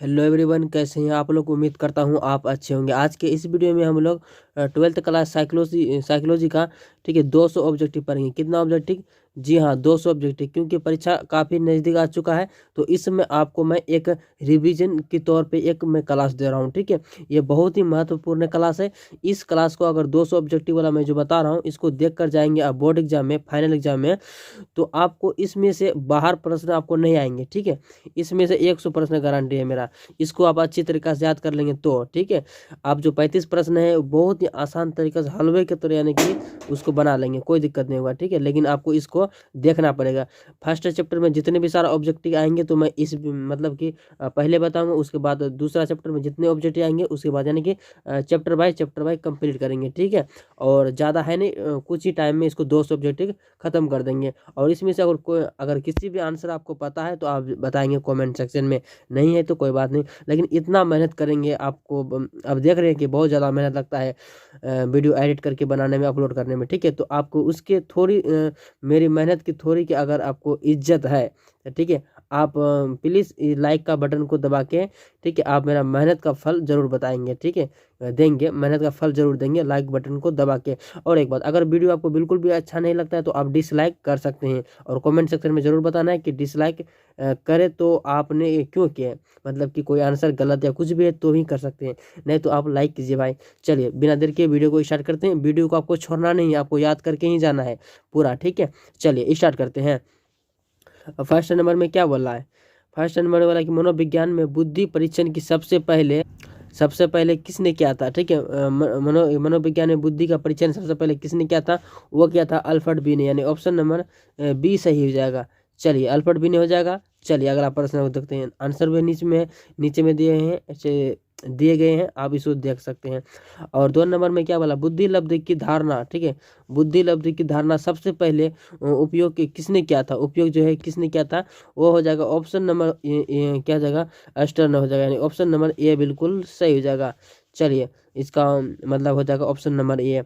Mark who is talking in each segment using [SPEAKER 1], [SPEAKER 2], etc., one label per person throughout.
[SPEAKER 1] Hello everyone, कैसे हैं आप लोग। उम्मीद करता हूं आप अच्छे होंगे। आज के इस वीडियो में हम लोग 12th क्लास साइकोलॉजी का ठीक है 200 ऑब्जेक्टिव पढ़ेंगे। कितना ऑब्जेक्टिव? जी हाँ, 200 ऑब्जेक्टिव। क्योंकि परीक्षा काफ़ी नज़दीक आ चुका है तो इसमें आपको मैं एक रिवीजन के तौर पे एक मैं क्लास दे रहा हूँ। ठीक है, ये बहुत ही महत्वपूर्ण क्लास है। इस क्लास को अगर 200 ऑब्जेक्टिव वाला मैं जो बता रहा हूँ इसको देख कर जाएंगे आप बोर्ड एग्जाम में, फाइनल एग्जाम में, तो आपको इसमें से बाहर प्रश्न आपको नहीं आएंगे। ठीक है, इसमें से 100 प्रश्न गारंटी है मेरा। इसको आप अच्छी तरीके से याद कर लेंगे तो ठीक है। आप जो 35 प्रश्न है बहुत ही आसान तरीके से हलवे के तरह यानी कि उसको बना लेंगे, कोई दिक्कत नहीं होगा। ठीक है, लेकिन आपको इसको देखना पड़ेगा। फर्स्ट चैप्टर में जितने भी सारा ऑब्जेक्टिव आएंगे तो मैं इस मतलब कि पहले बताऊंगा, उसके बाद दूसरा चैप्टर में जितने ऑब्जेक्टिव आएंगे उसके बाद यानी कि चैप्टर बाय कंप्लीट करेंगे। ठीक है, और ज़्यादा है नहीं, कुछ ही टाइम में इसको 200 ऑब्जेक्टिव खत्म कर देंगे। और इसमें से अगर किसी भी आंसर आपको पता है तो आप बताएंगे कमेंट सेक्शन में, नहीं है तो कोई बात नहीं। लेकिन इतना मेहनत करेंगे आपको, अब देख रहे हैं कि बहुत ज़्यादा मेहनत लगता है वीडियो एडिट करके बनाने में, अपलोड करने में। ठीक है, तो आपको उसके थोड़ी मेरी मेहनत की थोड़ी की अगर आपको इज्जत है ठीक है, आप प्लीज़ लाइक का बटन को दबा के ठीक है आप मेरा मेहनत का फल ज़रूर बताएंगे। ठीक है, देंगे, मेहनत का फल ज़रूर देंगे लाइक बटन को दबा के। और एक बात, अगर वीडियो आपको बिल्कुल भी अच्छा नहीं लगता है तो आप डिसलाइक कर सकते हैं और कमेंट सेक्शन में ज़रूर बताना है कि डिसलाइक करे तो आपने ये क्यों किया है, मतलब कि कोई आंसर गलत या कुछ भी है तो ही कर सकते हैं, नहीं तो आप लाइक कीजिए भाई। चलिए बिना देर के वीडियो को स्टार्ट करते हैं। वीडियो को आपको छोड़ना नहीं है, आपको याद करके ही जाना है पूरा। ठीक है, चलिए स्टार्ट करते हैं। फर्स्ट नंबर में क्या बोला है? फर्स्ट नंबर वाला कि मनोविज्ञान में बुद्धि परीक्षण की सबसे पहले किसने किया था? ठीक है, मनोविज्ञान में बुद्धि का परीक्षण सबसे पहले किसने किया था? वो किया था अल्फ्रेड बी ने, यानी ऑप्शन नंबर बी सही हो जाएगा। चलिए अल्फ्रेड बी ने हो जाएगा। चलिए अगला प्रश्न देखते हैं। आंसर भी नीचे में दिए हैं, ऐसे दिए गए हैं, आप इसको देख सकते हैं। और 2 नंबर में क्या बोला? बुद्धि लब्धि की धारणा। ठीक है, बुद्धि लब्धि की धारणा सबसे पहले उपयोग किसने किया था? उपयोग जो है किसने किया था? वो हो जाएगा ऑप्शन नंबर क्या हो जाएगा? अस्टर्न हो जाएगा, यानी ऑप्शन नंबर ए बिल्कुल सही हो जाएगा। चलिए इसका मतलब हो जाएगा ऑप्शन नंबर ए।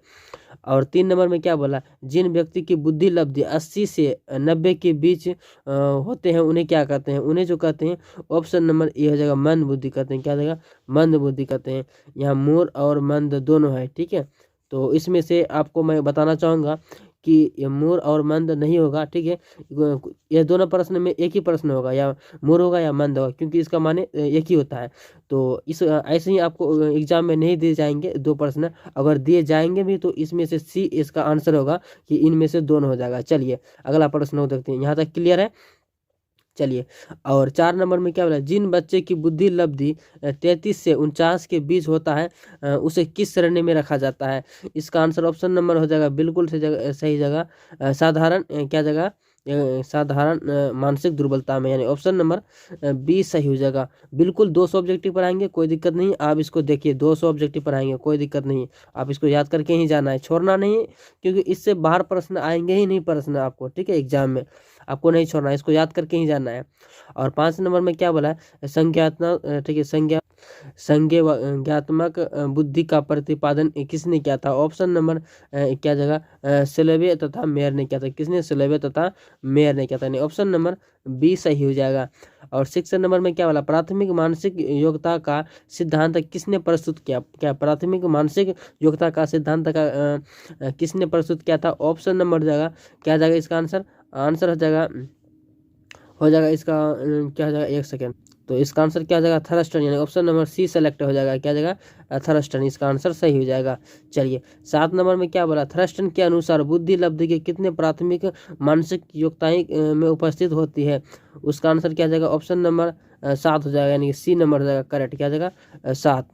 [SPEAKER 1] और 3 नंबर में क्या बोला? जिन व्यक्ति की बुद्धि लब्धि 80 से 90 के बीच होते हैं उन्हें क्या कहते हैं? उन्हें जो कहते हैं ऑप्शन नंबर ए हो जाएगा मंद बुद्धि कहते हैं। क्या हो जाएगा? मंद बुद्धि कहते हैं। यहाँ मूर और मंद दोनों है। ठीक है, तो इसमें से आपको मैं बताना चाहूँगा कि ये मूर और मंद नहीं होगा। ठीक है, ये दोनों प्रश्न में एक ही प्रश्न होगा, या मूर होगा या मंद होगा, क्योंकि इसका माने एक ही होता है। तो इस ऐसे ही आपको एग्जाम में नहीं दिए जाएंगे 2 प्रश्न, अगर दिए जाएंगे भी तो इसमें से सी इसका आंसर होगा कि इनमें से दोनों हो जाएगा। चलिए अगला प्रश्न को देखते हैं। यहाँ तक क्लियर है? चलिए, और 4 नंबर में क्या बोला? जिन बच्चे की बुद्धि लब्धि 33 से 49 के बीच होता है उसे किस श्रेणी में रखा जाता है? इसका आंसर ऑप्शन नंबर हो जाएगा बिल्कुल सही जगह, साधारण क्या जगह? साधारण मानसिक दुर्बलता में, यानी ऑप्शन नंबर बी सही हो जाएगा। बिल्कुल 200 ऑब्जेक्टिव पढ़ाएंगे, कोई दिक्कत नहीं। आप इसको देखिए, 200 ऑब्जेक्टिव पढ़ाएंगे, कोई दिक्कत नहीं। आप इसको याद करके ही जाना है, छोड़ना नहीं है, क्योंकि इससे बाहर प्रश्न आएंगे ही नहीं प्रश्न आपको। ठीक है, एग्जाम में आपको नहीं छोड़ना है, इसको याद करके ही जाना है। और 5 नंबर में क्या बोला है? संज्ञात्मक ठीक है, संज्ञात्मक बुद्धि का प्रतिपादन किसने किया था? ऑप्शन नंबर क्या जगह? स्लेवे तथा मेयर ने किया था। किसने? स्लेवे तथा मेयर ने किया था, यानी ऑप्शन नंबर बी सही हो जाएगा। और 6 नंबर में क्या बोला? प्राथमिक मानसिक योग्यता का सिद्धांत किसने प्रस्तुत किया? क्या प्राथमिक मानसिक योग्यता का सिद्धांत का किसने प्रस्तुत किया था? ऑप्शन नंबर जाएगा क्या जाएगा इसका आंसर? आंसर हो जाएगा इसका क्या हो जाएगा? एक सेकेंड। तो इसका आंसर क्या हो जाएगा? थर्स्टन, यानी ऑप्शन नंबर सी सेलेक्ट हो जाएगा। क्या जाएगा? थर्स्टन, इसका आंसर सही हो जाएगा। चलिए 7 नंबर में क्या बोला? थर्स्टन के अनुसार बुद्धि लब्धि के कितने प्राथमिक मानसिक योग्यताएं में उपस्थित होती है? उसका आंसर क्या जाएगा? ऑप्शन नंबर 7 हो जाएगा, यानी सी नंबर हो जाएगा करेक्ट। क्या जाएगा? 7।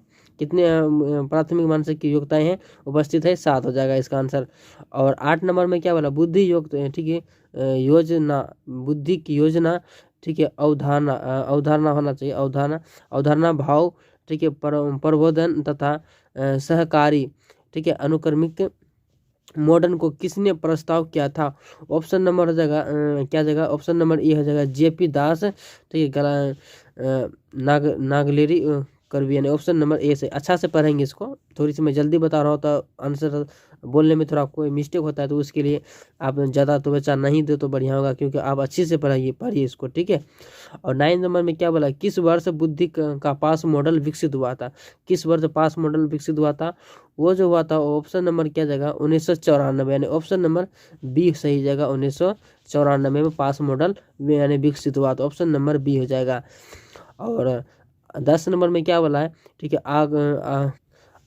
[SPEAKER 1] कितने प्राथमिक मानसिक योग्यताएं हैं उपस्थित है? 7 हो जाएगा इसका आंसर। और 8 नंबर में क्या बोला? बुद्धि योग ठीक है योजना, बुद्धि की योजना ठीक है, अवधारणा होना चाहिए, अवधारणा भाव ठीक है, प्रबोधन तथा सहकारी ठीक है, अनुक्रमिक मॉडर्न को किसने प्रस्ताव किया था? ऑप्शन नंबर हो जाएगा क्या जगह? ऑप्शन नंबर ए हो जाएगा जेपी दास। ठीक है, नागलेरी कर्वी, यानी ऑप्शन नंबर ए से। अच्छा से पढ़ेंगे इसको, थोड़ी सी मैं जल्दी बता रहा हूँ तो आंसर बोलने में थोड़ा कोई मिस्टेक होता है, तो उसके लिए आप ज़्यादा तो बचा नहीं दे तो बढ़िया होगा, क्योंकि आप अच्छी से पढ़िए इसको, ठीक है। और 9 नंबर में क्या बोला, किस वर्ष बुद्धि का पास मॉडल विकसित हुआ था। किस वर्ष पास मॉडल विकसित हुआ था, वो जो हुआ था ऑप्शन नंबर क्या जगह 1994, यानी ऑप्शन नंबर बी सही जगह 1994 में पास मॉडल यानी विकसित हुआ, तो ऑप्शन नंबर बी हो जाएगा। और 10 नंबर में क्या बोला है, ठीक है,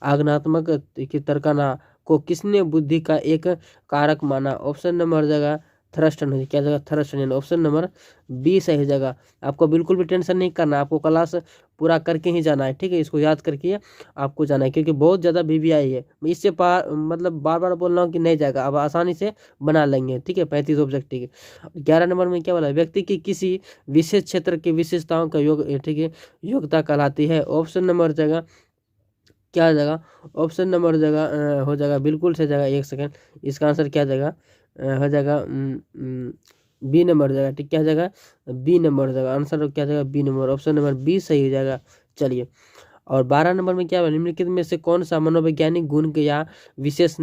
[SPEAKER 1] आगनात्मक की तर्कना को किसने बुद्धि का एक कारक माना, ऑप्शन नंबर जगह थ्रस्टन हो, क्या जगह थ्रस्टन, ऑप्शन नंबर बी सही जगह। आपको बिल्कुल भी टेंशन नहीं करना, आपको क्लास पूरा करके ही जाना है, ठीक है, इसको याद करके आपको जाना है, क्योंकि बहुत ज़्यादा वीवीआई है। मैं इससे मतलब बार बार बोल रहा हूँ कि नहीं जाएगा, अब आसानी से बना लेंगे, ठीक है। 35 ऑब्जेक्टिव। 11 नंबर में क्या बोला, व्यक्ति की किसी विशेष क्षेत्र की विशेषताओं का योग, ठीक है, योग्यता कहलाती है, ऑप्शन नंबर जगह क्या जगह, ऑप्शन नंबर जगह हो जाएगा बिल्कुल से जगह, एक सेकेंड, इसका आंसर क्या जगह हो जाएगा, बी नंबर जगह, ठीक, क्या जगह बी नंबर जगह, आंसर क्या जगह B number, option number B सही हो जाएगा। चलिए, और 12 नंबर में क्या है, निम्नलिखित में से कौन सा मनोवैज्ञानिक गुण या विशेषता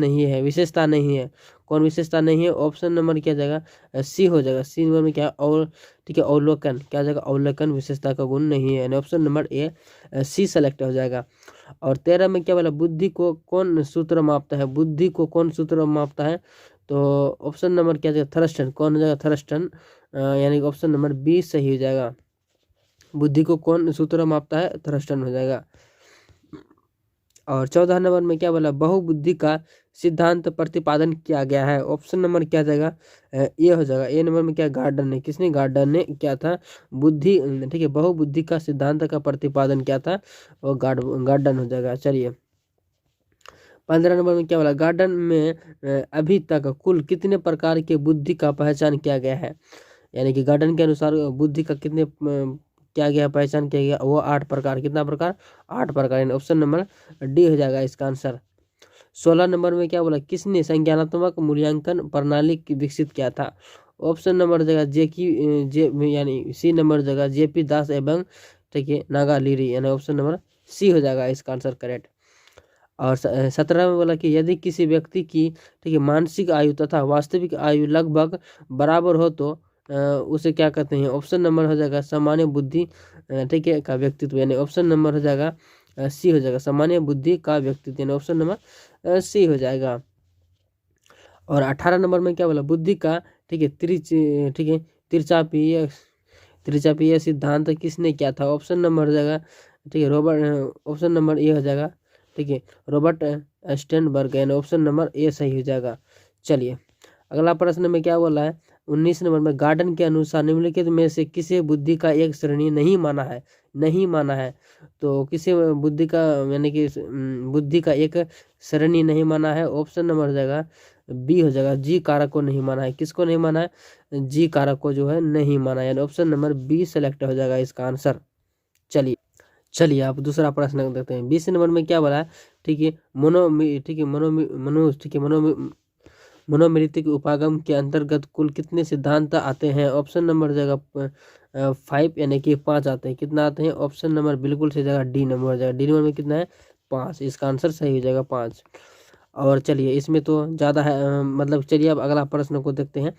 [SPEAKER 1] नहीं है, कौन विशेषता नहीं है, ऑप्शन नंबर क्या जाएगा सी हो जाएगा। सी नंबर में क्या है, और ठीक है, अवलोकन, क्या जाएगा अवलोकन विशेषता का गुण नहीं है, यानी option number A C select हो जाएगा। और 13 में क्या बोला, बुद्धि को कौन सूत्र मापता है, बुद्धि को कौन सूत्र मापता है, तो ऑप्शन नंबर क्या जाएगा थ्रस्टन, कौन हो जाएगा थ्रस्टन, यानी ऑप्शन नंबर बी सही हो जाएगा। बुद्धि को कौन सूत्र मापता है, थ्रस्टन हो जाएगा। और 14 नंबर में क्या बोला, बहुबुद्धि का सिद्धांत प्रतिपादन किया गया है, ऑप्शन नंबर क्या जाएगा ए हो जाएगा। ए नंबर में क्या, गार्डन ने, किसने, गार्डन ने क्या था, बुद्धि, ठीक है, बहुबुद्धि का सिद्धांत का प्रतिपादन क्या था, वो गार्डन हो जाएगा। चलिए, 15 नंबर में क्या बोला, गार्डन में अभी तक कुल कितने प्रकार के बुद्धि का पहचान किया गया है, यानी कि गार्डन के अनुसार बुद्धि का कितने क्या गया पहचान किया गया, वो 8 प्रकार, कितना प्रकार, 8 प्रकार, यानी ऑप्शन नंबर डी हो जाएगा इसका आंसर। 16 नंबर में क्या बोला, किसने संज्ञानात्मक मूल्यांकन प्रणाली विकसित किया था, ऑप्शन नंबर जगह जे यानी सी नंबर जगह जेपी दास एवं, ठीक है, नागालिरी, यानी ऑप्शन नंबर सी हो जाएगा इसका आंसर करेक्ट। और 17 में बोला कि यदि किसी व्यक्ति की, ठीक है, मानसिक आयु तथा वास्तविक आयु लगभग बराबर हो तो उसे क्या कहते हैं, ऑप्शन नंबर हो जाएगा सामान्य बुद्धि, ठीक है, का व्यक्तित्व, यानी ऑप्शन नंबर हो जाएगा सी हो जाएगा, सामान्य बुद्धि का व्यक्तित्व, यानी ऑप्शन नंबर सी हो जाएगा। और 18 नंबर में क्या बोला, बुद्धि का, ठीक है, ठीक है, त्रिचापीय सिद्धांत किसने किया था, ऑप्शन नंबर हो जाएगा, ठीक है, ऑप्शन नंबर ए हो जाएगा, ठीक है, रॉबर्ट स्टेनबर्ग, यानी ऑप्शन नंबर ए सही हो जाएगा। चलिए, अगला प्रश्न में क्या बोला है, 19 नंबर में, गार्डन के अनुसार निम्नलिखित में से किसे बुद्धि का एक श्रेणी नहीं माना है, तो किसे बुद्धि का, यानी कि बुद्धि का एक श्रेणी नहीं माना है, ऑप्शन नंबर जाएगा बी हो जाएगा, जी कारक को नहीं माना है, किसको नहीं माना है, जी कारक को जो है नहीं माना है, यानी ऑप्शन नंबर बी सेलेक्ट हो जाएगा इसका आंसर। चलिए आप दूसरा प्रश्न देखते हैं। 20 नंबर में क्या बोला है, ठीक है, मनोमृतिक उपागम के अंतर्गत कुल कितने सिद्धांत आते हैं, ऑप्शन नंबर जगह 5 यानी कि 5 आते हैं, कितना आते हैं, ऑप्शन नंबर बिल्कुल से जगह डी नंबर जाएगा, डी नंबर में कितना है 5, इसका आंसर सही हो जाएगा 5। और चलिए, इसमें तो ज़्यादा है, मतलब चलिए अब अगला प्रश्न को देखते हैं,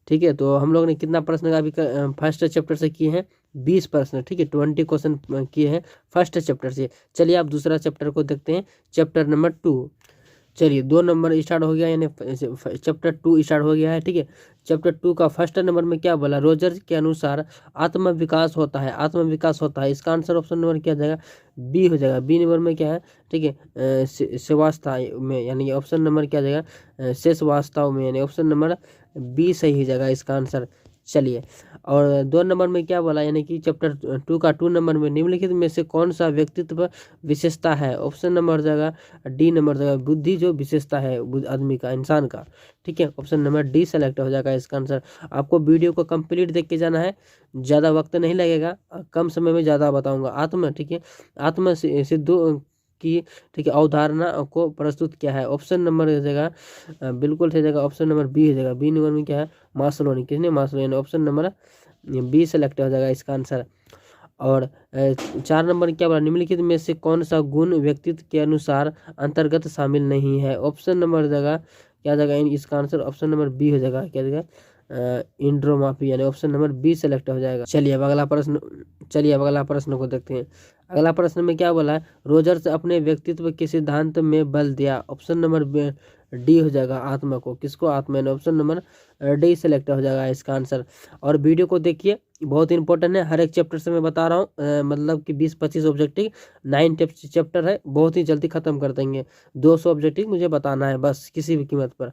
[SPEAKER 1] ठीक है। तो हम लोग ने कितना प्रश्न अभी फर्स्ट चैप्टर से किए हैं, 20 प्रश्न, ठीक है, 20 क्वेश्चन किए हैं फर्स्ट चैप्टर से। चलिए आप दूसरा चैप्टर को देखते हैं, चैप्टर नंबर 2। चलिए 2 नंबर स्टार्ट हो गया, यानी चैप्टर 2 स्टार्ट हो गया है, ठीक है। चैप्टर 2 का फर्स्ट नंबर में क्या बोला, रोजर के अनुसार आत्मविकास होता है, इसका आंसर ऑप्शन नंबर क्या जाएगा, बी हो जाएगा। बी नंबर में क्या है, ठीक है, सेवावस्था में, यानी ऑप्शन नंबर क्या जाएगा, शेषवास्तव में, यानी ऑप्शन नंबर बी सही हो जाएगा इसका आंसर। चलिए, और 2 नंबर में क्या बोला, यानी कि चैप्टर 2 का 2 नंबर में निम्नलिखित में से कौन सा व्यक्तित्व विशेषता है, ऑप्शन नंबर जगह डी नंबर जगह बुद्धि जो विशेषता है आदमी का, इंसान का, ठीक है, ऑप्शन नंबर डी सेलेक्ट हो जाएगा इसका आंसर। आपको वीडियो को कंप्लीट देख के जाना है, ज़्यादा वक्त नहीं लगेगा, कम समय में ज़्यादा बताऊँगा। ठीक है, आत्म सिद्धों की, ठीक है, अवधारणा को प्रस्तुत किया है, ऑप्शन नंबर हो जाएगा बिल्कुल सही जगह, ऑप्शन नंबर बी हो जाएगा। बी नंबर में क्या है, मास्लो ने, किसने, मास्लो, यानी ऑप्शन नंबर बी सेलेक्ट हो जाएगा इसका आंसर। और 4 नंबर में क्या बोला, निम्नलिखित में से कौन सा गुण व्यक्तित्व के अनुसार अंतर्गत शामिल नहीं है। ऑप्शन नंबर जगह क्या जगह इसका आंसर ऑप्शन नंबर बी हो जाएगा, क्या जगह इंड्रोमाफी, यानी ऑप्शन नंबर बी सेलेक्ट हो जाएगा। चलिए अब अगला प्रश्न को देखते हैं। अगला प्रश्न में क्या बोला है, रोजर्स अपने व्यक्तित्व के सिद्धांत में बल दिया। ऑप्शन नंबर डी हो जाएगा, आत्मा को। किसको? आत्मा, यानी ऑप्शन नंबर डी सेलेक्ट हो जाएगा इसका आंसर। और वीडियो को देखिए, बहुत इंपॉर्टेंट है, हर एक चैप्टर से मैं बता रहा हूँ, मतलब कि 20-25 ऑब्जेक्टिव 9 चैप्टर है, बहुत ही जल्दी खत्म कर देंगे। 200 ऑब्जेक्टिव मुझे बताना है बस, किसी भी कीमत पर।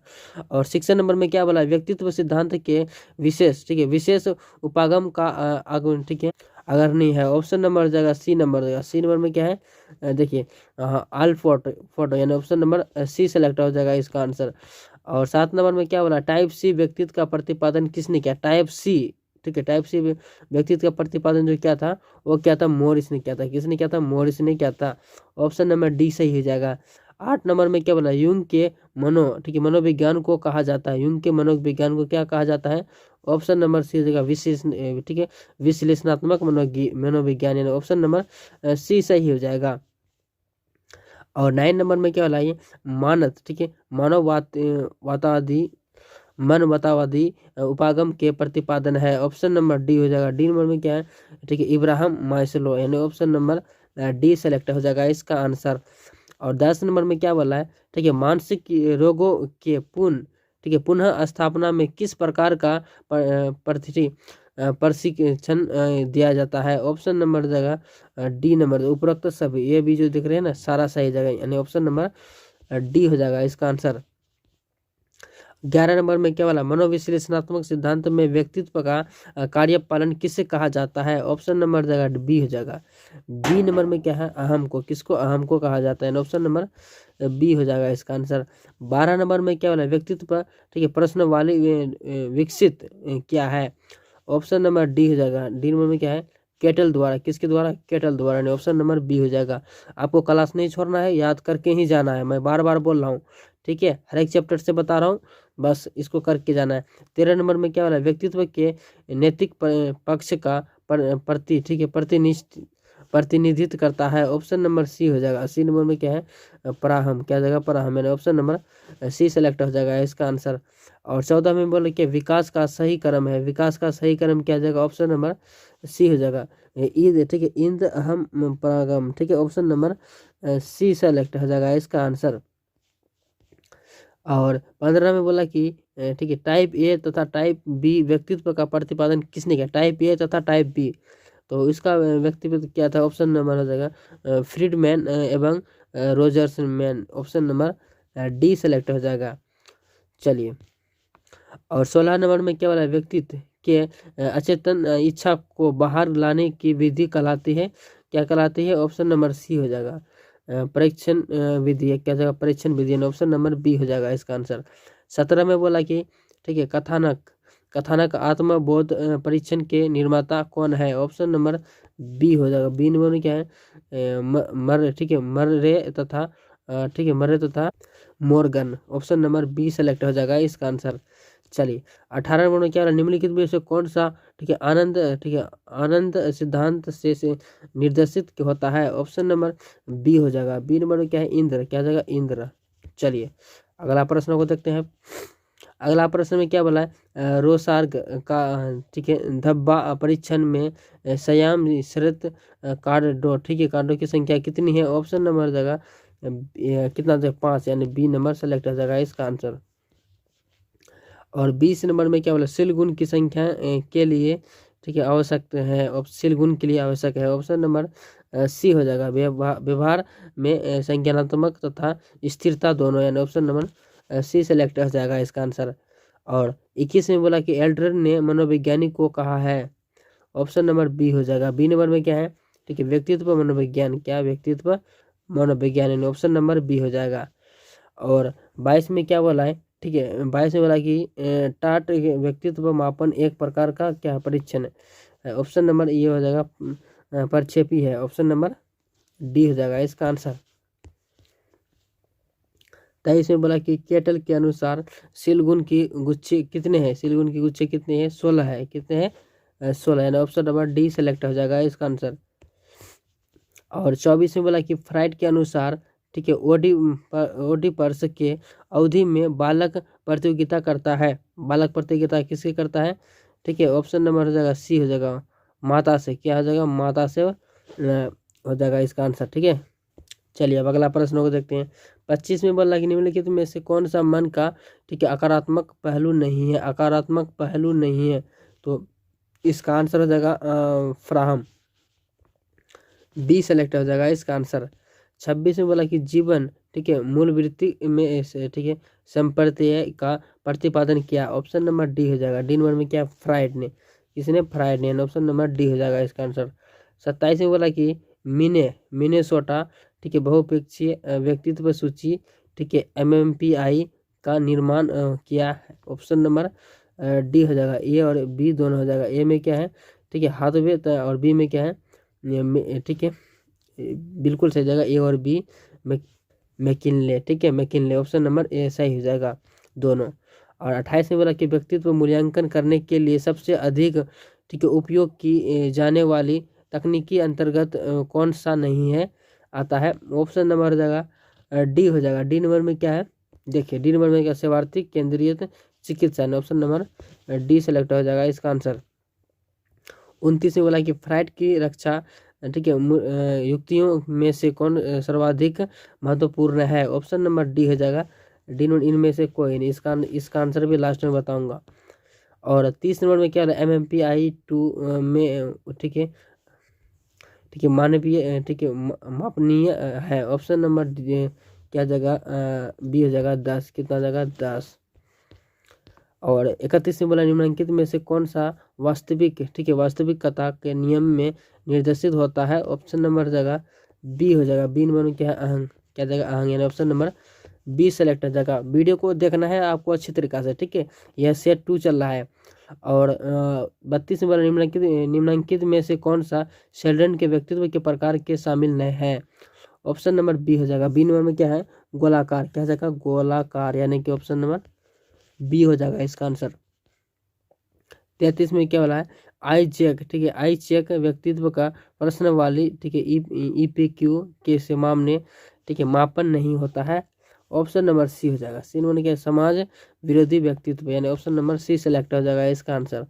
[SPEAKER 1] और 6 नंबर में क्या बोला, व्यक्तित्व सिद्धांत के विशेष, ठीक है, विशेष उपागम का आगमन, ठीक है, अगर नहीं है ऑप्शन नंबर जगह सी नंबर देगा। सी नंबर में क्या है, देखिए आल फोटो, यानी ऑप्शन नंबर सी सेलेक्ट हो जाएगा इसका आंसर। और 7 नंबर में क्या बोला, टाइप सी व्यक्तित्व का प्रतिपादन किसने किया? टाइप सी, ठीक है, टाइप सी व्यक्तित्व का प्रतिपादन जो क्या था, वो क्या था, मोरिस ने किया था। किसने किया था? मोरिस ने किया था। ऑप्शन नंबर डी सही हो जाएगा। 8 नंबर में क्या बोला, युंग के ठीक है, मनोविज्ञान को कहा जाता है। युंग के मनोविज्ञान को क्या कहा जाता है? ऑप्शन नंबर सी हो जाएगा, ठीक है, विश्लेषणात्मक मनोविज्ञान, यानी ऑप्शन नंबर सी सही हो जाएगा। और 9 नंबर में क्या बोला, ये मानस, ठीक है, मानवतावादी उपागम के प्रतिपादन है। ऑप्शन नंबर डी हो जाएगा। डी नंबर में क्या है, ठीक है, इब्राहिम मास्लो, यानी ऑप्शन नंबर डी सेलेक्ट हो जाएगा इसका आंसर। और 10 नंबर में क्या बोला है, ठीक है, मानसिक रोगों के ठीक है, पुनः स्थापना में किस प्रकार का प्रशिक्षण दिया जाता है। ऑप्शन नंबर जगह डी नंबर, उपरोक्त सभी, ये भी जो दिख रहे हैं ना, सारा सही जगह, यानी ऑप्शन नंबर डी हो जाएगा इसका आंसर। 11 नंबर में क्या वाला, मनोविश्लेषणात्मक सिद्धांत में व्यक्तित्व का कार्यपालन किसे कहा जाता है। ऑप्शन नंबर जगह बी हो जाएगा। बी नंबर में क्या है, अहम को। किसको? अहम को कहा जाता है, ऑप्शन नंबर बी हो जाएगा इसका आंसर। 12 नंबर में क्या वाला, व्यक्तित्व पर, ठीक है, प्रश्न वाली विकसित क्या है। ऑप्शन नंबर डी हो जाएगा। डी नंबर में क्या है, केटल द्वारा। किसके द्वारा? केटल द्वारा, ऑप्शन नंबर बी हो जाएगा। आपको क्लास नहीं छोड़ना है, याद करके ही जाना है, मैं बार बार बोल रहा हूँ, ठीक है, हर एक चैप्टर से बता रहा हूँ, बस इसको करके जाना है। 13 नंबर में क्या वाला, व्यक्तित्व के नैतिक पक्ष का ठीक है, प्रतिनिधित्व करता है। ऑप्शन नंबर सी हो जाएगा। सी नंबर में क्या है, पराहम, क्या जाएगा, पराहम, यानी ऑप्शन नंबर सी सेलेक्ट हो जाएगा इसका आंसर। और 14 में बोले कि विकास का सही क्रम है। विकास का सही क्रम क्या जाएगा? ऑप्शन नंबर सी हो जाएगा। ईद, ठीक है, इंद अहम परागम, ठीक है, ऑप्शन नंबर सी सेलेक्ट हो जाएगा इसका आंसर। और 15 में बोला कि ठीक है, टाइप ए तथा टाइप बी व्यक्तित्व का प्रतिपादन किसने किया? टाइप ए तथा टाइप बी, तो इसका व्यक्तित्व क्या था? ऑप्शन नंबर हो जाएगा फ्रीडमैन एवं रोजर्समैन, ऑप्शन नंबर डी सेलेक्ट हो जाएगा। चलिए, और 16 नंबर में क्या बोला, व्यक्तित्व के अचेतन इच्छा को बाहर लाने की विधि कहलाती है। क्या कहलाती है? ऑप्शन नंबर सी हो जाएगा, परीक्षण विधि है। क्या जाएगा? परीक्षण विधि, ऑप्शन नंबर बी हो जाएगा इसका आंसर। 17 में बोला कि ठीक है, कथानक आत्मबोध परीक्षण के निर्माता कौन है? ऑप्शन नंबर बी हो जाएगा। बी नंबर में क्या है, ठीक है, मर्रे तथा Morgan, option number B select हो जाएगा इसका आंसर। चलिए, 18 नंबर में क्या है, निम्नलिखित में से कौन सा, ठीक है, आनंद सिद्धांत से निर्देशित होता है। ऑप्शन नंबर बी हो जाएगा। बी नंबर में क्या है, इंद्र, क्या जाएगा, इंद्र। चलिए, अगला प्रश्न को देखते हैं। अगला प्रश्न में क्या बोला है, रोसार्ग का, ठीक है, धब्बा परीक्षण में संयाम शरत कार्डो, ठीक है, कार्डो की संख्या कितनी है? ऑप्शन नंबर जगह कितना जाएगा, 5, यानी बी नंबर सेलेक्ट हो जाएगा इसका आंसर। और 20 नंबर में क्या बोला, शील गुण की संख्या के लिए, ठीक है, आवश्यक है, शील गुण के लिए आवश्यक है, ऑप्शन नंबर सी हो जाएगा। व्यवहार में संज्ञानात्मक तथा स्थिरता दोनों, यानी ऑप्शन नंबर सी सेलेक्ट हो जाएगा इसका आंसर। और 21 में बोला कि एल्डर ने मनोवैज्ञानिक को कहा है, ऑप्शन नंबर बी हो जाएगा। बी नंबर में क्या है, ठीक है, व्यक्तित्व मनोविज्ञान, क्या व्यक्तित्व मनोविज्ञान, यानी ऑप्शन नंबर बी हो जाएगा। और 22 में क्या बोला है, ठीक है, 22 में बोला कि टाट व्यक्तित्व मापन एक प्रकार का क्या परीक्षण है। ऑप्शन नंबर ये हो जाएगा प्रक्षेपी है, ऑप्शन नंबर डी हो जाएगा इसका आंसर। 23 में बोला कि केटल के अनुसार शील गुण की गुच्छे कितने हैं? शील गुण की गुच्छे कितने हैं? 16 है। कितने हैं? 16 यानी ऑप्शन नंबर डी सेलेक्ट हो जाएगा इसका आंसर। और 24 में बोला कि फ्राइड के अनुसार, ठीक है, ओडिपर्स के अवधि में बालक प्रतियोगिता करता है। बालक प्रतियोगिता किससे करता है? ठीक है, ऑप्शन नंबर हो जाएगा सी हो जाएगा, माता से। क्या हो जाएगा? माता से हो जाएगा इसका आंसर। ठीक है, चलिए अब अगला प्रश्न को देखते हैं। 25 में बोला कि निम्नलिखित में से कौन सा मन का, ठीक है, आकारात्मक पहलू नहीं है? आकारात्मक पहलू नहीं है तो इसका आंसर हो जाएगा फ्राहम, बी सेलेक्ट हो जाएगा इसका आंसर। 26 में बोला कि जीवन, ठीक है, मूल वृत्ति में से, ठीक है, संप्रत्यय का प्रतिपादन किया। ऑप्शन नंबर डी हो जाएगा। डी नंबर में क्या? फ्राइड ने। किसने? फ्राइड ने। ऑप्शन नंबर डी हो जाएगा इसका आंसर। 27 में बोला कि मिनेसोटा, ठीक है, बहुपक्षीय व्यक्तित्व सूची, ठीक है, MMPI का निर्माण किया है। ऑप्शन नंबर डी हो जाएगा। ए और बी दोनों हो जाएगा। ए में क्या है? ठीक है, हाथवे, और बी में क्या है? ठीक है, बिल्कुल सही जगह ए और बी, मैकिनले। ठीक है, मैकिनले। ऑप्शन नंबर ए सही हो जाएगा दोनों। और 28 में बोला कि व्यक्तित्व मूल्यांकन करने के लिए सबसे अधिक, ठीक है, उपयोग की जाने वाली तकनीकी अंतर्गत कौन सा नहीं है आता है? ऑप्शन नंबर हो जाएगा डी हो जाएगा। डी नंबर में क्या है? देखिए, डी नंबर में क्या? सेवार्थी केंद्रित चिकित्सा। ऑप्शन नंबर डी सेलेक्ट हो जाएगा इसका आंसर। 29 में बोला कि फ्राइड की रक्षा, ठीक है, युक्तियों में से कौन सर्वाधिक महत्वपूर्ण है? ऑप्शन नंबर डी हो जाएगा। डी नंबर इनमें से कोई नहीं। इसका आंसर भी लास्ट में बताऊंगा। और 30 नंबर में क्या है? MMPI 2 में, ठीक है, ठीक है, मानवीय, ठीक है, मापनीय है। ऑप्शन नंबर क्या जगह? बी हो जाएगा 10। कितना जगह? 10। और 31 में बोला निम्नलिखित में से कौन सा वास्तविक, ठीक है, वास्तविकता के नियम में निर्देशित होता है? ऑप्शन नंबर जगह बी हो जाएगा। बी नंबर में क्या है? अहंग। क्या जगह? अहंग, यानी ऑप्शन नंबर बी सेलेक्ट हो जाएगा। वीडियो को देखना है आपको अच्छी तरीका से, ठीक है। यह सेट 2 चल रहा है। और 32 में बोला निम्नलिखित में से कौन सा शेल्डन के व्यक्तित्व के प्रकार के शामिल नहीं है? ऑप्शन नंबर बी हो जाएगा। बी नंबर में क्या है? गोलाकार। क्या जाएगा? गोलाकार, यानी कि ऑप्शन नंबर बी हो जाएगा इसका आंसर। 33 में क्या बोला है? आई चेक, ठीक है, आई चेक व्यक्तित्व का प्रश्न वाली, ठीक है, EPQ के सामने, ठीक है, मापन नहीं होता है। ऑप्शन नंबर सी हो जाएगा। सी नंबर क्या? समाज विरोधी व्यक्तित्व, यानी ऑप्शन नंबर सी सेलेक्ट हो जाएगा इसका आंसर।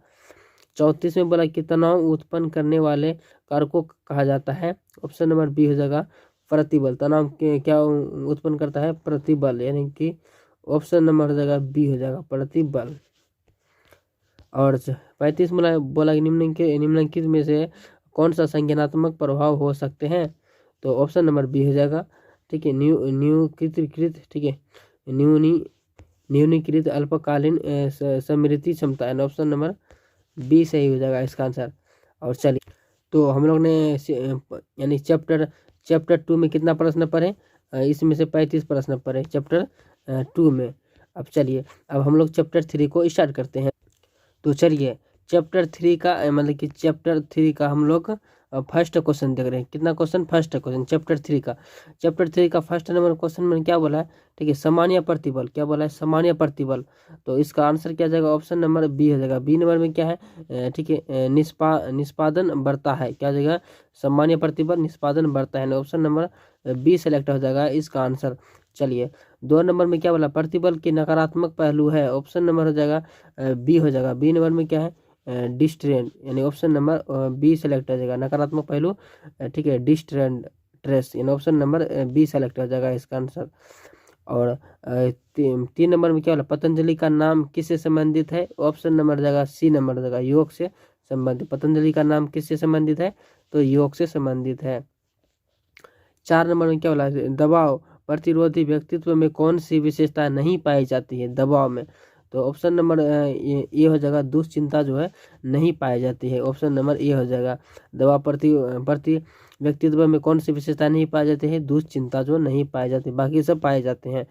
[SPEAKER 1] 34 में बोला कि तनाव उत्पन्न करने वाले कारकों को कहा जाता है। ऑप्शन नंबर बी हो जाएगा प्रतिबल। तनाव क्या उत्पन्न करता है? प्रतिबल, यानी कि ऑप्शन नंबर हो जाएगा बी हो जाएगा प्रतिबल। और 35 में बोला कि निम्नलिखित में से कौन सा संज्ञानात्मक प्रभाव हो सकते हैं? तो ऑप्शन नंबर बी हो जाएगा। ठीक है, न्यूनीकृत, ठीक है, न्यूनीकृत अल्पकालीन स्मृति क्षमता, यानी ऑप्शन नंबर बी सही हो जाएगा इसका आंसर। और चलिए, तो हम लोग ने यानी चैप्टर 2 में कितना प्रश्न पढ़े? इसमें से 35 प्रश्न पढ़े चैप्टर 2 में। अब चलिए, अब हम लोग चैप्टर 3 को स्टार्ट करते हैं। तो चलिए, चैप्टर 3 का मतलब कि चैप्टर 3 का हम लोग फर्स्ट क्वेश्चन देख रहे हैं। कितना क्वेश्चन? फर्स्ट क्वेश्चन चैप्टर 3 का। चैप्टर 3 का फर्स्ट नंबर क्वेश्चन में क्या बोला है? ठीक है, सामान्य प्रतिबल। क्या बोला है? सामान्य प्रतिबल। तो इसका आंसर क्या जाएगा? ऑप्शन नंबर बी हो जाएगा। बी नंबर में क्या है? ठीक है, निष्पादन बढ़ता है। क्या जाएगा? सामान्य प्रतिबल निष्पादन बढ़ता है। ऑप्शन नंबर बी सेलेक्ट हो जाएगा इसका आंसर। चलिए, 2 नंबर में क्या बोला? प्रतिबल के नकारात्मक पहलू है। ऑप्शन नंबर हो जाएगा बी हो जाएगा। बी नंबर में क्या है? डिस्ट्रेंट, यानी ऑप्शन नंबर बी सेलेक्ट हो जाएगा। नकारात्मक पहलू, ठीक है, डिस्ट्रेंट ट्रेस, यानी ऑप्शन नंबर बी सेलेक्ट हो जाएगा इसका आंसर। और 3 नंबर में क्या बोला? पतंजलि का नाम किससे संबंधित है? ऑप्शन नंबर जाएगा सी नंबर हो जाएगा, योग से संबंधित। पतंजलि का नाम किससे संबंधित है? तो योग से संबंधित है। 4 नंबर में क्या बोला? दबाव प्रतिरोधी व्यक्तित्व में कौन सी विशेषता नहीं पाई जाती है दबाव में? तो ऑप्शन नंबर ए हो जाएगा, दुश्चिंता जो है नहीं पाई जाती है। ऑप्शन नंबर ए हो जाएगा। दबाव प्रति व्यक्तित्व में कौन सी विशेषता नहीं पाई जाती है? दुश्चिंता जो नहीं पाई जाती, बाकी सब पाए जाते हैं।